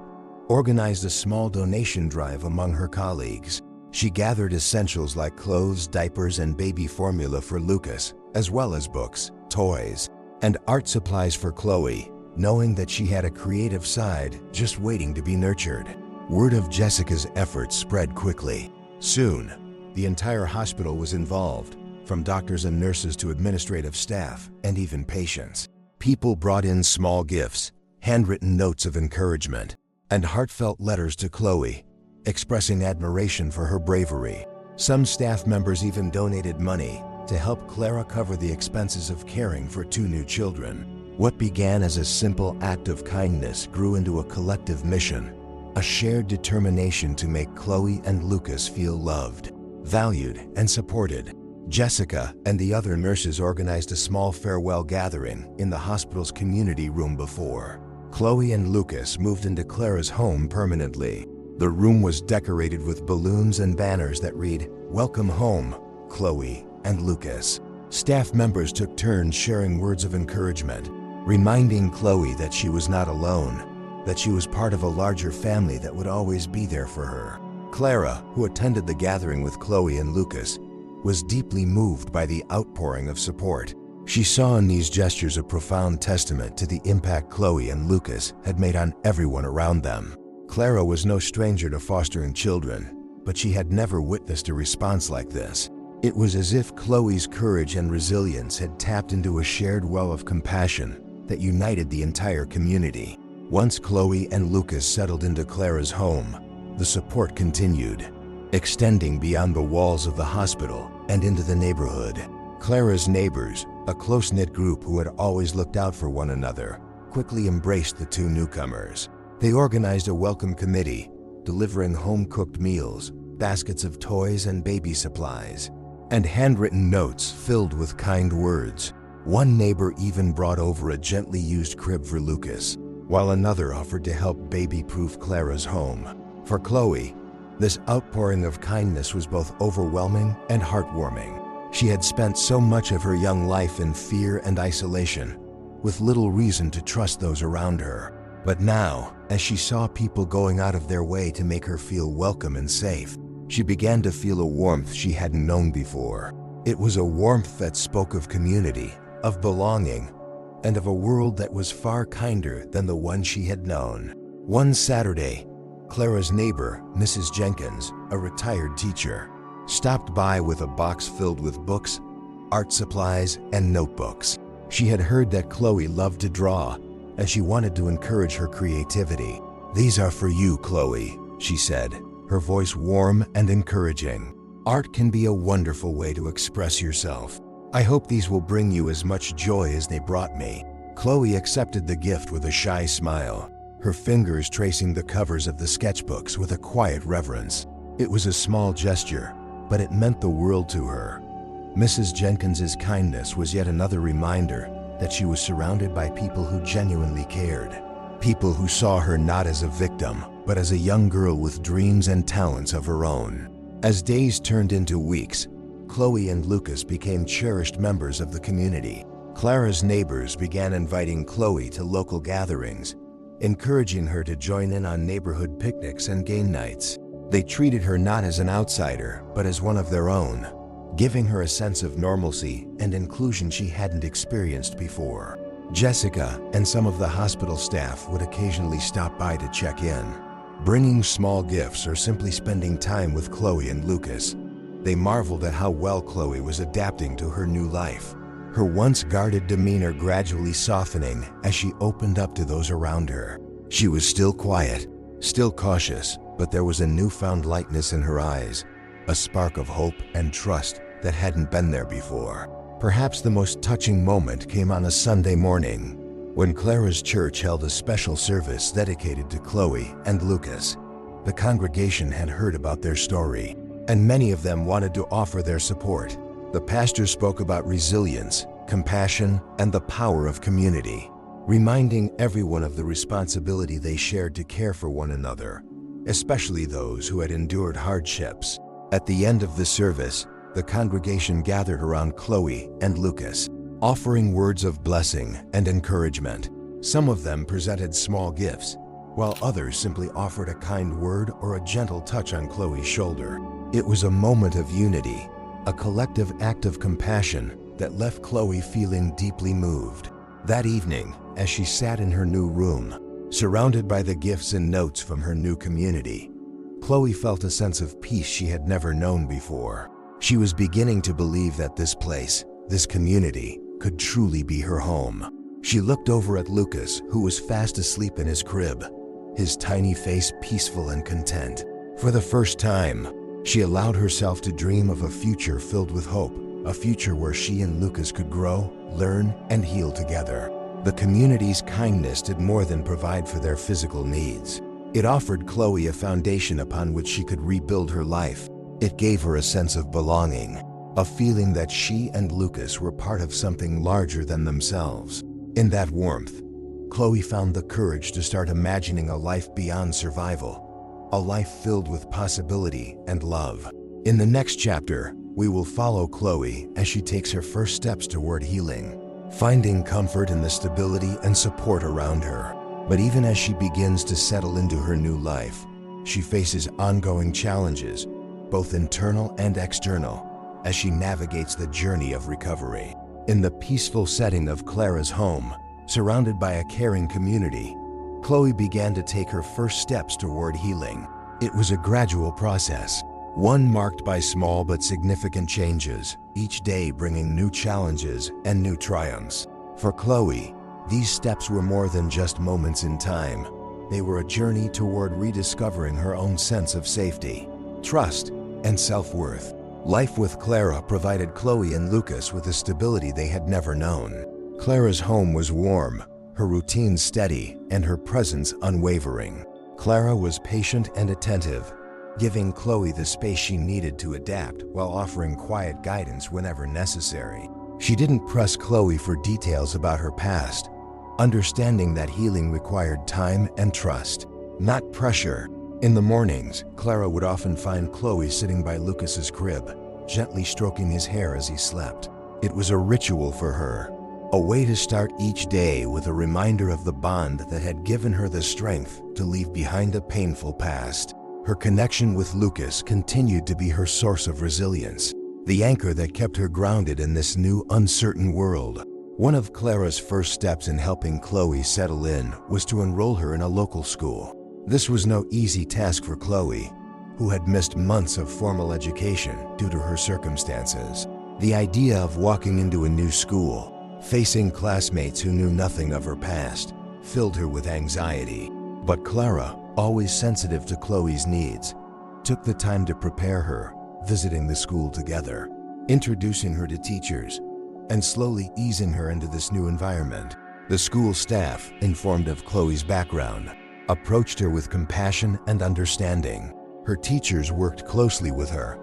organized a small donation drive among her colleagues. She gathered essentials like clothes, diapers, and baby formula for Lucas, as well as books, toys, and art supplies for Chloe, knowing that she had a creative side just waiting to be nurtured. Word of Jessica's efforts spread quickly. Soon, the entire hospital was involved, from doctors and nurses to administrative staff and even patients. People brought in small gifts, handwritten notes of encouragement, and heartfelt letters to Chloe, expressing admiration for her bravery. Some staff members even donated money to help Clara cover the expenses of caring for 2 new children. What began as a simple act of kindness grew into a collective mission, a shared determination to make Chloe and Lucas feel loved, valued, and supported. Jessica and the other nurses organized a small farewell gathering in the hospital's community room before Chloe and Lucas moved into Clara's home permanently. The room was decorated with balloons and banners that read, "Welcome home, Chloe and Lucas." Staff members took turns sharing words of encouragement, reminding Chloe that she was not alone, that she was part of a larger family that would always be there for her. Clara, who attended the gathering with Chloe and Lucas, was deeply moved by the outpouring of support. She saw in these gestures a profound testament to the impact Chloe and Lucas had made on everyone around them. Clara was no stranger to fostering children, but she had never witnessed a response like this. It was as if Chloe's courage and resilience had tapped into a shared well of compassion that united the entire community. Once Chloe and Lucas settled into Clara's home, the support continued, extending beyond the walls of the hospital and into the neighborhood. Clara's neighbors, a close-knit group who had always looked out for one another, quickly embraced the 2 newcomers. They organized a welcome committee, delivering home-cooked meals, baskets of toys and baby supplies, and handwritten notes filled with kind words. One neighbor even brought over a gently used crib for Lucas, while another offered to help baby-proof Clara's home. For Chloe, this outpouring of kindness was both overwhelming and heartwarming. She had spent so much of her young life in fear and isolation, with little reason to trust those around her. But now, as she saw people going out of their way to make her feel welcome and safe, she began to feel a warmth she hadn't known before. It was a warmth that spoke of community, of belonging, and of a world that was far kinder than the one she had known. One Saturday, Clara's neighbor, Mrs. Jenkins, a retired teacher, stopped by with a box filled with books, art supplies, and notebooks. She had heard that Chloe loved to draw, and she wanted to encourage her creativity. "These are for you, Chloe," she said, her voice warm and encouraging. "Art can be a wonderful way to express yourself. I hope these will bring you as much joy as they brought me." Chloe accepted the gift with a shy smile, her fingers tracing the covers of the sketchbooks with a quiet reverence. It was a small gesture, but it meant the world to her. Mrs. Jenkins's kindness was yet another reminder that she was surrounded by people who genuinely cared. People who saw her not as a victim, but as a young girl with dreams and talents of her own. As days turned into weeks, Chloe and Lucas became cherished members of the community. Clara's neighbors began inviting Chloe to local gatherings, encouraging her to join in on neighborhood picnics and game nights. They treated her not as an outsider, but as one of their own, giving her a sense of normalcy and inclusion she hadn't experienced before. Jessica and some of the hospital staff would occasionally stop by to check in, bringing small gifts or simply spending time with Chloe and Lucas. They marveled at how well Chloe was adapting to her new life, her once guarded demeanor gradually softening as she opened up to those around her. She was still quiet, still cautious, but there was a newfound lightness in her eyes, a spark of hope and trust that hadn't been there before. Perhaps the most touching moment came on a Sunday morning, when Clara's church held a special service dedicated to Chloe and Lucas. The congregation had heard about their story, and many of them wanted to offer their support. The pastor spoke about resilience, compassion, and the power of community, reminding everyone of the responsibility they shared to care for one another, especially those who had endured hardships. At the end of the service, the congregation gathered around Chloe and Lucas, offering words of blessing and encouragement. Some of them presented small gifts, while others simply offered a kind word or a gentle touch on Chloe's shoulder. It was a moment of unity, a collective act of compassion that left Chloe feeling deeply moved. That evening, as she sat in her new room, surrounded by the gifts and notes from her new community, Chloe felt a sense of peace she had never known before. She was beginning to believe that this place, this community, could truly be her home. She looked over at Lucas, who was fast asleep in his crib, his tiny face peaceful and content. For the first time, she allowed herself to dream of a future filled with hope, a future where she and Lucas could grow, learn, and heal together. The community's kindness did more than provide for their physical needs. It offered Chloe a foundation upon which she could rebuild her life. It gave her a sense of belonging, a feeling that she and Lucas were part of something larger than themselves. In that warmth, Chloe found the courage to start imagining a life beyond survival, a life filled with possibility and love. In the next chapter, we will follow Chloe as she takes her first steps toward healing, finding comfort in the stability and support around her. But even as she begins to settle into her new life, she faces ongoing challenges, both internal and external, as she navigates the journey of recovery. In the peaceful setting of Clara's home, surrounded by a caring community, Chloe began to take her first steps toward healing. It was a gradual process, one marked by small but significant changes, each day bringing new challenges and new triumphs. For Chloe, these steps were more than just moments in time. They were a journey toward rediscovering her own sense of safety, trust, and self-worth. Life with Clara provided Chloe and Lucas with a stability they had never known. Clara's home was warm, her routine steady, and her presence unwavering. Clara was patient and attentive, giving Chloe the space she needed to adapt while offering quiet guidance whenever necessary. She didn't press Chloe for details about her past, understanding that healing required time and trust, not pressure. In the mornings, Clara would often find Chloe sitting by Lucas's crib, gently stroking his hair as he slept. It was a ritual for her, a way to start each day with a reminder of the bond that had given her the strength to leave behind a painful past. Her connection with Lucas continued to be her source of resilience, the anchor that kept her grounded in this new, uncertain world. One of Clara's first steps in helping Chloe settle in was to enroll her in a local school. This was no easy task for Chloe, who had missed months of formal education due to her circumstances. The idea of walking into a new school, facing classmates who knew nothing of her past, filled her with anxiety. But Clara, always sensitive to Chloe's needs, took the time to prepare her, visiting the school together, introducing her to teachers, and slowly easing her into this new environment. The school staff, informed of Chloe's background, approached her with compassion and understanding. Her teachers worked closely with her,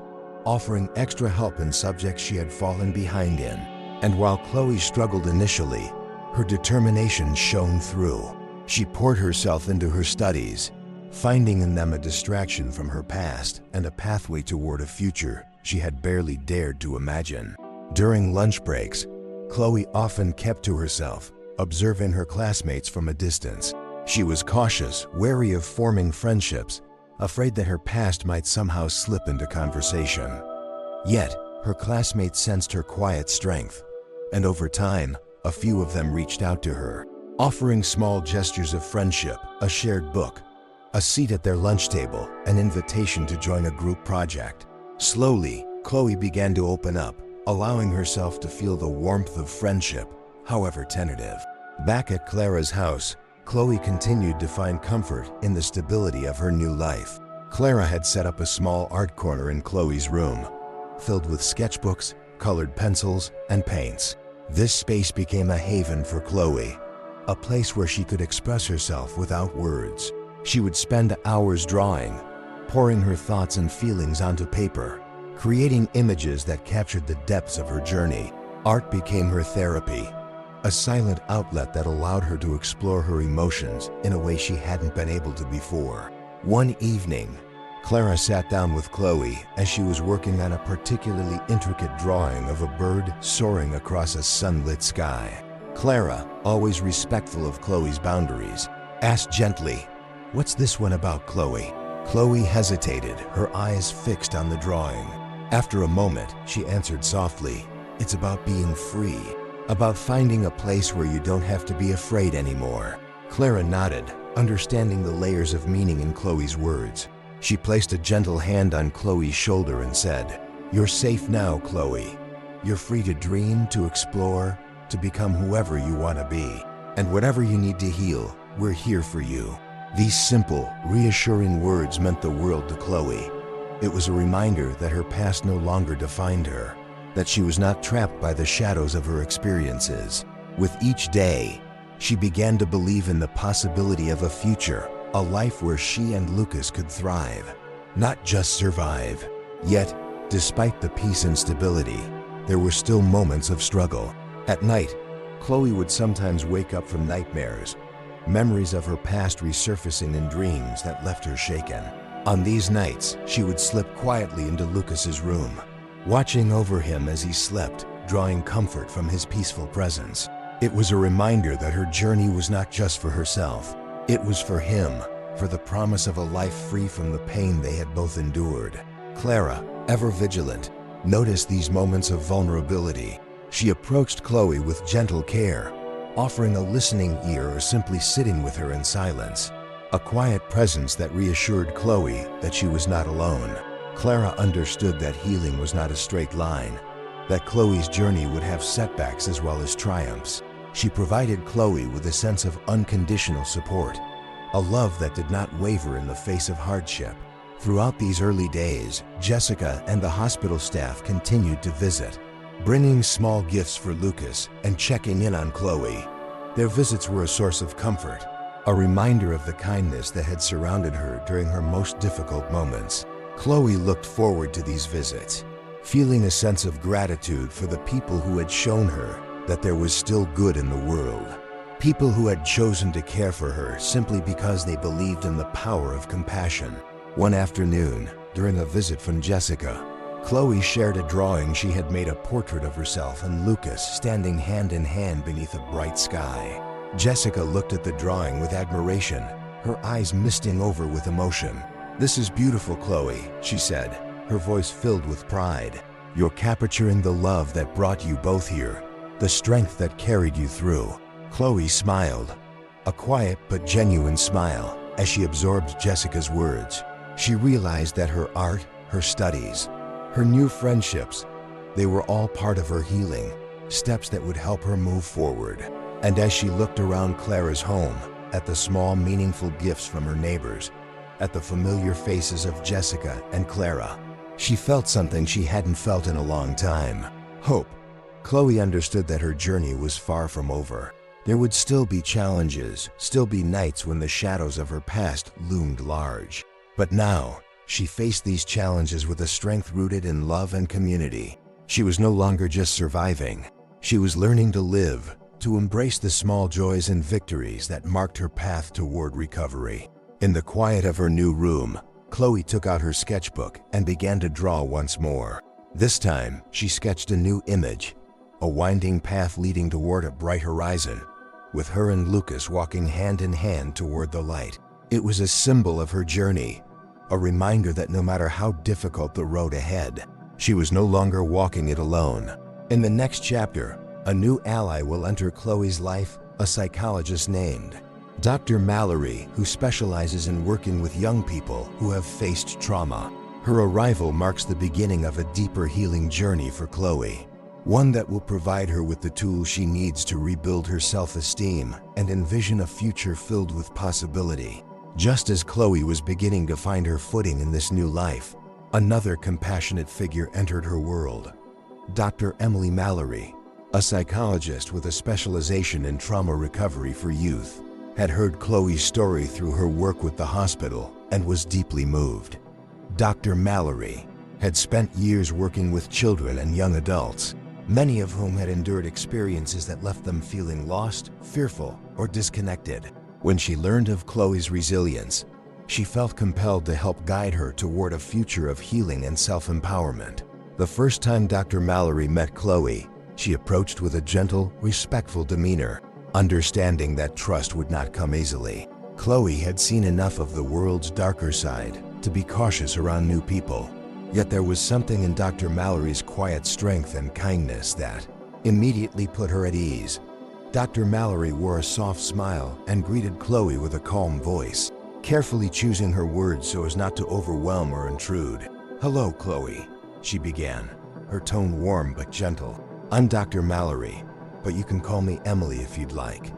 offering extra help in subjects she had fallen behind in. And while Chloe struggled initially, her determination shone through. She poured herself into her studies, finding in them a distraction from her past and a pathway toward a future she had barely dared to imagine. During lunch breaks, Chloe often kept to herself, observing her classmates from a distance. She was cautious, wary of forming friendships, afraid that her past might somehow slip into conversation. Yet, her classmates sensed her quiet strength, and over time, a few of them reached out to her, offering small gestures of friendship, a shared book, a seat at their lunch table, an invitation to join a group project. Slowly, Chloe began to open up, allowing herself to feel the warmth of friendship, however tentative. Back at Clara's house, Chloe continued to find comfort in the stability of her new life. Clara had set up a small art corner in Chloe's room, filled with sketchbooks, colored pencils, and paints. This space became a haven for Chloe, a place where she could express herself without words. She would spend hours drawing, pouring her thoughts and feelings onto paper, creating images that captured the depths of her journey. Art became her therapy, a silent outlet that allowed her to explore her emotions in a way she hadn't been able to before. One evening, Clara sat down with Chloe as she was working on a particularly intricate drawing of a bird soaring across a sunlit sky. Clara, always respectful of Chloe's boundaries, asked gently, "What's this one about, Chloe?" Chloe hesitated, her eyes fixed on the drawing. After a moment, she answered softly, "It's about being free." About finding a place where you don't have to be afraid anymore. Clara nodded, understanding the layers of meaning in Chloe's words. She placed a gentle hand on Chloe's shoulder and said, "You're safe now, Chloe. You're free to dream, to explore, to become whoever you want to be. And whatever you need to heal, we're here for you." These simple, reassuring words meant the world to Chloe. It was a reminder that her past no longer defined her, that she was not trapped by the shadows of her experiences. With each day, she began to believe in the possibility of a future, a life where she and Lucas could thrive, not just survive. Yet, despite the peace and stability, there were still moments of struggle. At night, Chloe would sometimes wake up from nightmares, memories of her past resurfacing in dreams that left her shaken. On these nights, she would slip quietly into Lucas's room, watching over him as he slept, drawing comfort from his peaceful presence. It was a reminder that her journey was not just for herself. It was for him, for the promise of a life free from the pain they had both endured. Clara, ever vigilant, noticed these moments of vulnerability. She approached Chloe with gentle care, offering a listening ear or simply sitting with her in silence. A quiet presence that reassured Chloe that she was not alone. Clara understood that healing was not a straight line, that Chloe's journey would have setbacks as well as triumphs. She provided Chloe with a sense of unconditional support, a love that did not waver in the face of hardship. Throughout these early days, Jessica and the hospital staff continued to visit, bringing small gifts for Lucas and checking in on Chloe. Their visits were a source of comfort, a reminder of the kindness that had surrounded her during her most difficult moments. Chloe looked forward to these visits, feeling a sense of gratitude for the people who had shown her that there was still good in the world. People who had chosen to care for her simply because they believed in the power of compassion. One afternoon, during a visit from Jessica, Chloe shared a drawing she had made, a portrait of herself and Lucas standing hand in hand beneath a bright sky. Jessica looked at the drawing with admiration, her eyes misting over with emotion. "This is beautiful, Chloe," she said, her voice filled with pride. "You're capturing the love that brought you both here, the strength that carried you through." Chloe smiled, a quiet but genuine smile, as she absorbed Jessica's words. She realized that her art, her studies, her new friendships, they were all part of her healing, steps that would help her move forward. And as she looked around Clara's home, at the small, meaningful gifts from her neighbors, at the familiar faces of Jessica and Clara, she felt something she hadn't felt in a long time: hope. Chloe understood that her journey was far from over. There would still be challenges, still be nights when the shadows of her past loomed large. But now, she faced these challenges with a strength rooted in love and community. She was no longer just surviving. She was learning to live, to embrace the small joys and victories that marked her path toward recovery. In the quiet of her new room, Chloe took out her sketchbook and began to draw once more. This time, she sketched a new image, a winding path leading toward a bright horizon, with her and Lucas walking hand in hand toward the light. It was a symbol of her journey, a reminder that no matter how difficult the road ahead, she was no longer walking it alone. In the next chapter, a new ally will enter Chloe's life, a psychologist named Dr. Mallory, who specializes in working with young people who have faced trauma. Her arrival marks the beginning of a deeper healing journey for Chloe, one that will provide her with the tools she needs to rebuild her self-esteem and envision a future filled with possibility. Just as Chloe was beginning to find her footing in this new life, another compassionate figure entered her world: Dr. Emily Mallory, a psychologist with a specialization in trauma recovery for youth, had heard Chloe's story through her work with the hospital and was deeply moved. Dr. Mallory had spent years working with children and young adults, many of whom had endured experiences that left them feeling lost, fearful, or disconnected. When she learned of Chloe's resilience, she felt compelled to help guide her toward a future of healing and self-empowerment. The first time Dr. Mallory met Chloe, she approached with a gentle, respectful demeanor, understanding that trust would not come easily. Chloe had seen enough of the world's darker side to be cautious around new people. Yet there was something in Dr. Mallory's quiet strength and kindness that, immediately put her at ease. Dr. Mallory wore a soft smile and greeted Chloe with a calm voice, carefully choosing her words so as not to overwhelm or intrude. "Hello, Chloe," she began, her tone warm but gentle. "I'm Dr. Mallory, but you can call me Emily if you'd like.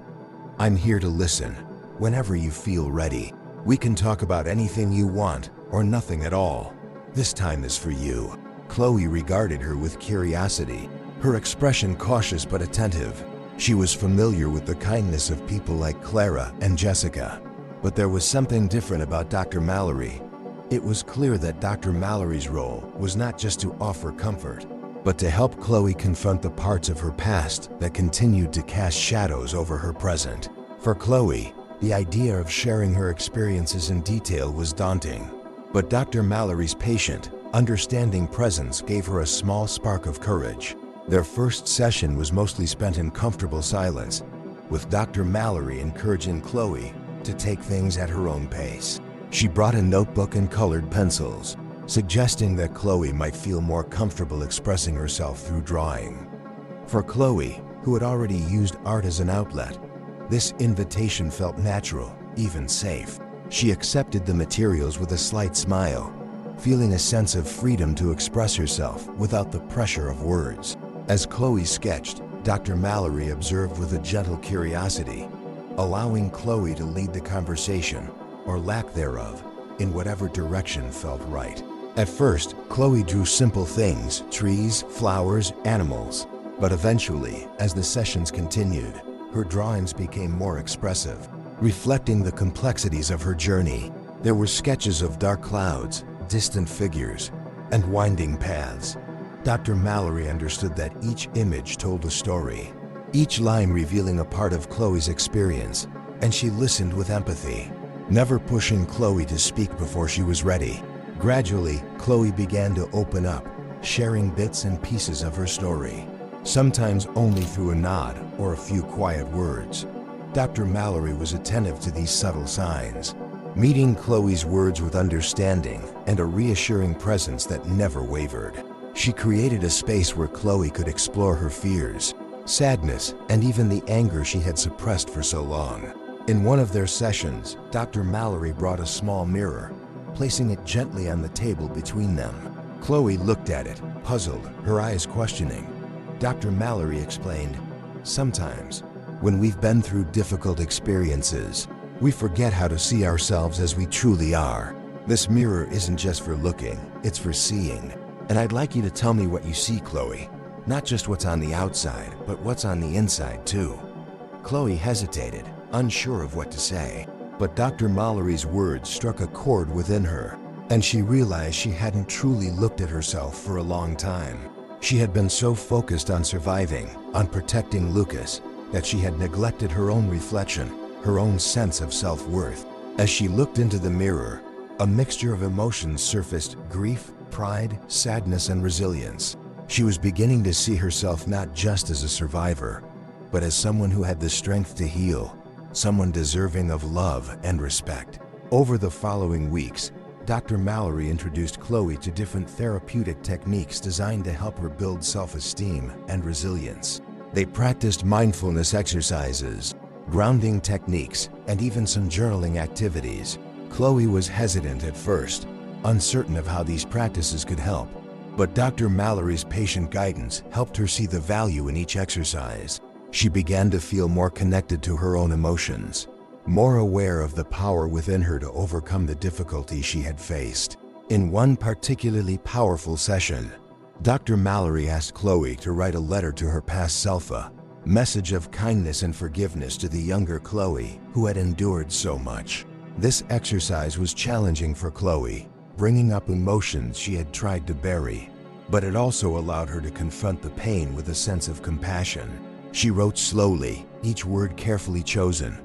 I'm here to listen. Whenever you feel ready, we can talk about anything you want or nothing at all. This time is for you." Chloe regarded her with curiosity, her expression cautious but attentive. She was familiar with the kindness of people like Clara and Jessica, but there was something different about Dr. Mallory. It was clear that Dr. Mallory's role was not just to offer comfort, but to help Chloe confront the parts of her past that continued to cast shadows over her present. For Chloe, the idea of sharing her experiences in detail was daunting, but Dr. Mallory's patient, understanding presence gave her a small spark of courage. Their first session was mostly spent in comfortable silence, with Dr. Mallory encouraging Chloe to take things at her own pace. She brought a notebook and colored pencils, suggesting that Chloe might feel more comfortable expressing herself through drawing. For Chloe, who had already used art as an outlet, this invitation felt natural, even safe. She accepted the materials with a slight smile, feeling a sense of freedom to express herself without the pressure of words. As Chloe sketched, Dr. Mallory observed with a gentle curiosity, allowing Chloe to lead the conversation, or lack thereof, in whatever direction felt right. At first, Chloe drew simple things, trees, flowers, animals, but eventually, as the sessions continued, her drawings became more expressive, reflecting the complexities of her journey. There were sketches of dark clouds, distant figures, and winding paths. Dr. Mallory understood that each image told a story, each line revealing a part of Chloe's experience, and she listened with empathy, never pushing Chloe to speak before she was ready. Gradually, Chloe began to open up, sharing bits and pieces of her story, sometimes only through a nod or a few quiet words. Dr. Mallory was attentive to these subtle signs, meeting Chloe's words with understanding and a reassuring presence that never wavered. She created a space where Chloe could explore her fears, sadness, and even the anger she had suppressed for so long. In one of their sessions, Dr. Mallory brought a small mirror, placing it gently on the table between them. Chloe looked at it, puzzled, her eyes questioning. Dr. Mallory explained, "Sometimes, when we've been through difficult experiences, we forget how to see ourselves as we truly are. This mirror isn't just for looking, it's for seeing. And I'd like you to tell me what you see, Chloe. Not just what's on the outside, but what's on the inside too." Chloe hesitated, unsure of what to say. But Dr. Mallory's words struck a chord within her, and she realized she hadn't truly looked at herself for a long time. She had been so focused on surviving, on protecting Lucas, that she had neglected her own reflection, her own sense of self-worth. As she looked into the mirror, a mixture of emotions surfaced: grief, pride, sadness, and resilience. She was beginning to see herself not just as a survivor, but as someone who had the strength to heal, someone deserving of love and respect. Over the following weeks, Dr. Mallory introduced Chloe to different therapeutic techniques designed to help her build self-esteem and resilience. They practiced mindfulness exercises, grounding techniques, and even some journaling activities. Chloe was hesitant at first, uncertain of how these practices could help, but Dr. Mallory's patient guidance helped her see the value in each exercise. She began to feel more connected to her own emotions, more aware of the power within her to overcome the difficulties she had faced. In one particularly powerful session, Dr. Mallory asked Chloe to write a letter to her past self, a message of kindness and forgiveness to the younger Chloe who had endured so much. This exercise was challenging for Chloe, bringing up emotions she had tried to bury, but it also allowed her to confront the pain with a sense of compassion. She wrote slowly, each word carefully chosen,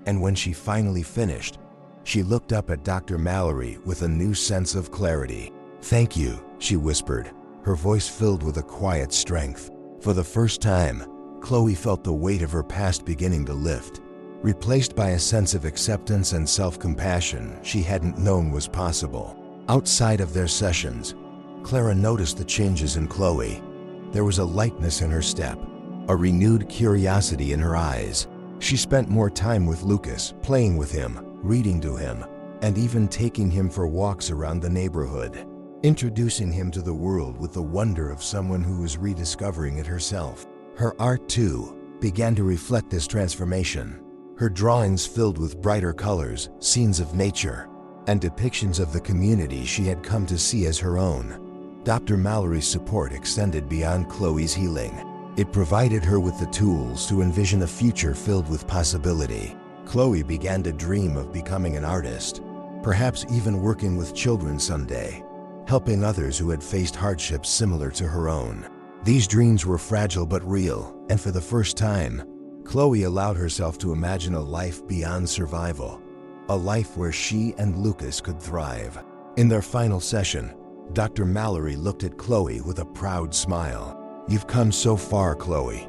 and when she finally finished, she looked up at Dr. Mallory with a new sense of clarity. "Thank you," she whispered, her voice filled with a quiet strength. For the first time, Chloe felt the weight of her past beginning to lift, replaced by a sense of acceptance and self-compassion she hadn't known was possible. Outside of their sessions, Clara noticed the changes in Chloe. There was a lightness in her step, a renewed curiosity in her eyes. She spent more time with Lucas, playing with him, reading to him, and even taking him for walks around the neighborhood, introducing him to the world with the wonder of someone who was rediscovering it herself. Her art, too, began to reflect this transformation. Her drawings filled with brighter colors, scenes of nature, and depictions of the community she had come to see as her own. Dr. Mallory's support extended beyond Chloe's healing. It provided her with the tools to envision a future filled with possibility. Chloe began to dream of becoming an artist, perhaps even working with children someday, helping others who had faced hardships similar to her own. These dreams were fragile but real, and for the first time, Chloe allowed herself to imagine a life beyond survival, a life where she and Lucas could thrive. In their final session, Dr. Mallory looked at Chloe with a proud smile. "You've come so far, Chloe,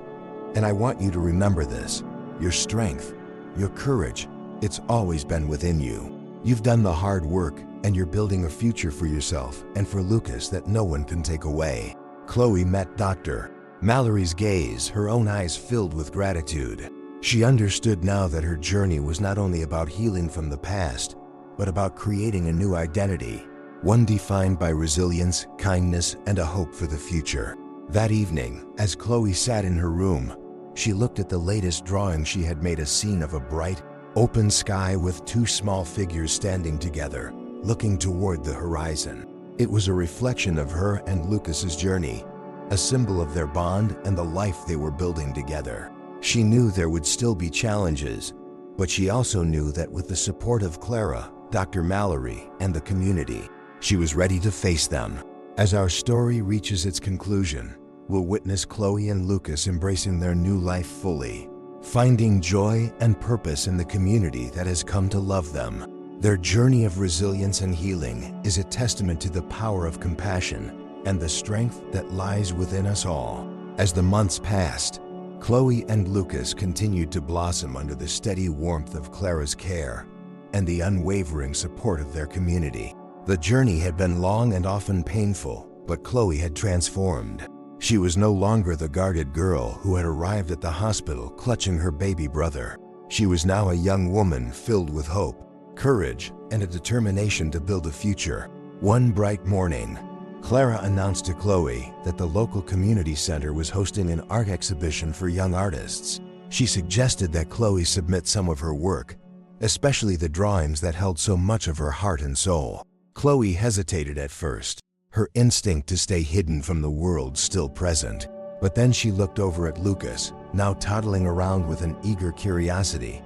and I want you to remember this. Your strength, your courage, it's always been within you. You've done the hard work, and you're building a future for yourself and for Lucas that no one can take away." Chloe met Dr. Mallory's gaze, her own eyes filled with gratitude. She understood now that her journey was not only about healing from the past, but about creating a new identity, one defined by resilience, kindness, and a hope for the future. That evening, as Chloe sat in her room, she looked at the latest drawing she had made, a scene of a bright, open sky with two small figures standing together, looking toward the horizon. It was a reflection of her and Lucas's journey, a symbol of their bond and the life they were building together. She knew there would still be challenges, but she also knew that with the support of Clara, Dr. Mallory, and the community, she was ready to face them. As our story reaches its conclusion, we'll witness Chloe and Lucas embracing their new life fully, finding joy and purpose in the community that has come to love them. Their journey of resilience and healing is a testament to the power of compassion and the strength that lies within us all. As the months passed, Chloe and Lucas continued to blossom under the steady warmth of Clara's care and the unwavering support of their community. The journey had been long and often painful, but Chloe had transformed. She was no longer the guarded girl who had arrived at the hospital clutching her baby brother. She was now a young woman filled with hope, courage, and a determination to build a future. One bright morning, Clara announced to Chloe that the local community center was hosting an art exhibition for young artists. She suggested that Chloe submit some of her work, especially the drawings that held so much of her heart and soul. Chloe hesitated at first, her instinct to stay hidden from the world still present. But then she looked over at Lucas, now toddling around with an eager curiosity,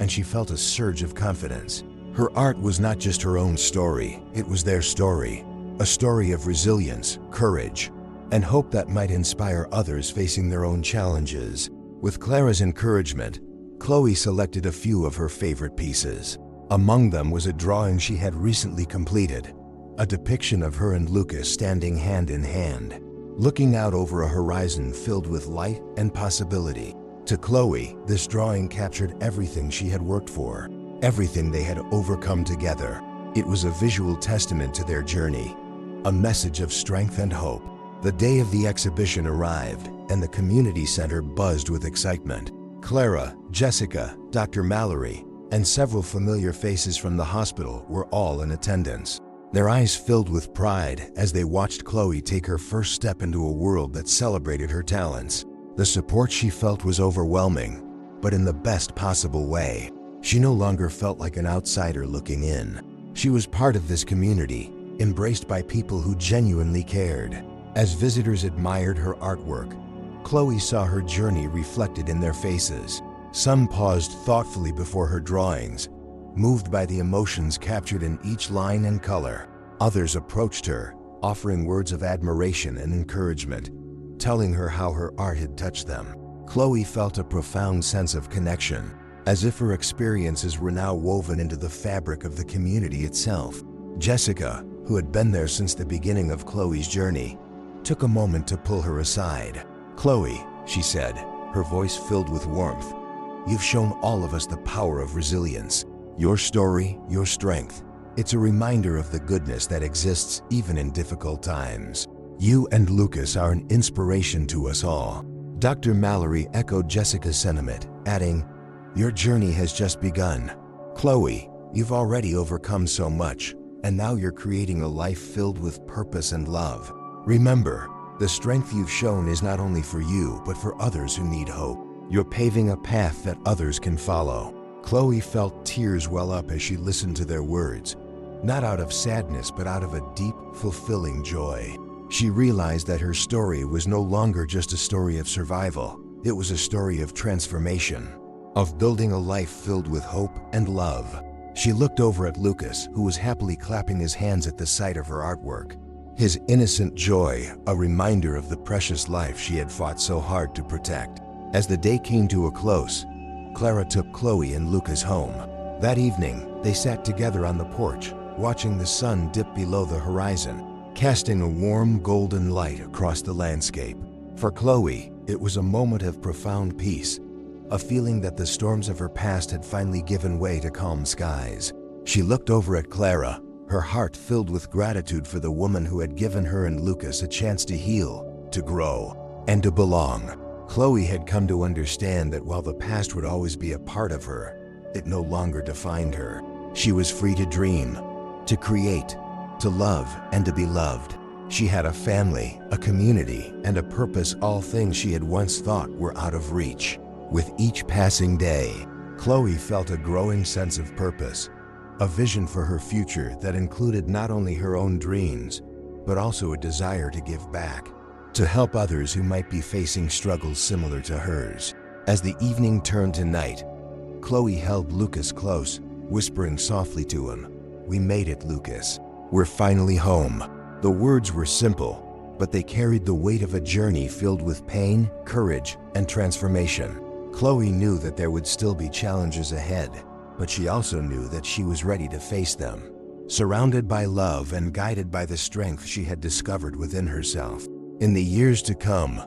and she felt a surge of confidence. Her art was not just her own story, it was their story. A story of resilience, courage, and hope that might inspire others facing their own challenges. With Clara's encouragement, Chloe selected a few of her favorite pieces. Among them was a drawing she had recently completed, a depiction of her and Lucas standing hand in hand, looking out over a horizon filled with light and possibility. To Chloe, this drawing captured everything she had worked for, everything they had overcome together. It was a visual testament to their journey, a message of strength and hope. The day of the exhibition arrived, and the community center buzzed with excitement. Clara, Jessica, Dr. Mallory, and several familiar faces from the hospital were all in attendance. Their eyes filled with pride as they watched Chloe take her first step into a world that celebrated her talents. The support she felt was overwhelming, but in the best possible way. She no longer felt like an outsider looking in. She was part of this community, embraced by people who genuinely cared. As visitors admired her artwork, Chloe saw her journey reflected in their faces. Some paused thoughtfully before her drawings, moved by the emotions captured in each line and color. Others approached her, offering words of admiration and encouragement, telling her how her art had touched them. Chloe felt a profound sense of connection, as if her experiences were now woven into the fabric of the community itself. Jessica, who had been there since the beginning of Chloe's journey, took a moment to pull her aside. "Chloe," she said, her voice filled with warmth, "you've shown all of us the power of resilience. Your story, your strength, it's a reminder of the goodness that exists even in difficult times. You and Lucas are an inspiration to us all." Dr. Mallory echoed Jessica's sentiment, adding, "Your journey has just begun. Chloe, you've already overcome so much, and now you're creating a life filled with purpose and love. Remember, the strength you've shown is not only for you, but for others who need hope. You're paving a path that others can follow." Chloe felt tears well up as she listened to their words, not out of sadness, but out of a deep, fulfilling joy. She realized that her story was no longer just a story of survival. It was a story of transformation, of building a life filled with hope and love. She looked over at Lucas, who was happily clapping his hands at the sight of her artwork. His innocent joy, a reminder of the precious life she had fought so hard to protect. As the day came to a close, Clara took Chloe and Lucas home. That evening, they sat together on the porch, watching the sun dip below the horizon, casting a warm golden light across the landscape. For Chloe, it was a moment of profound peace, a feeling that the storms of her past had finally given way to calm skies. She looked over at Clara, her heart filled with gratitude for the woman who had given her and Lucas a chance to heal, to grow, and to belong. Chloe had come to understand that while the past would always be a part of her, it no longer defined her. She was free to dream, to create, to love, and to be loved. She had a family, a community, and a purpose, all things she had once thought were out of reach. With each passing day, Chloe felt a growing sense of purpose, a vision for her future that included not only her own dreams, but also a desire to give back, to help others who might be facing struggles similar to hers. As the evening turned to night, Chloe held Lucas close, whispering softly to him, "We made it, Lucas. We're finally home." The words were simple, but they carried the weight of a journey filled with pain, courage, and transformation. Chloe knew that there would still be challenges ahead, but she also knew that she was ready to face them, surrounded by love and guided by the strength she had discovered within herself. In the years to come,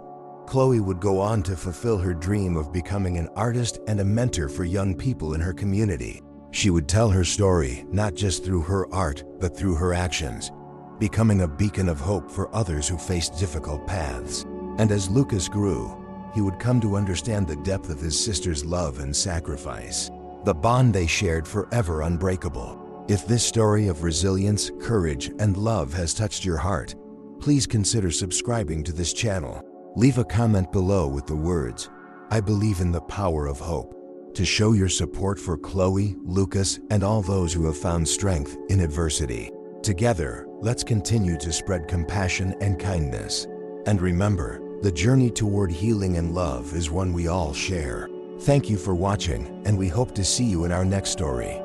Chloe would go on to fulfill her dream of becoming an artist and a mentor for young people in her community. She would tell her story not just through her art, but through her actions, becoming a beacon of hope for others who faced difficult paths. And as Lucas grew, he would come to understand the depth of his sister's love and sacrifice, the bond they shared forever unbreakable. If this story of resilience, courage, and love has touched your heart, please consider subscribing to this channel. Leave a comment below with the words, "I believe in the power of hope," to show your support for Chloe, Lucas, and all those who have found strength in adversity. Together, let's continue to spread compassion and kindness. And remember, the journey toward healing and love is one we all share. Thank you for watching, and we hope to see you in our next story.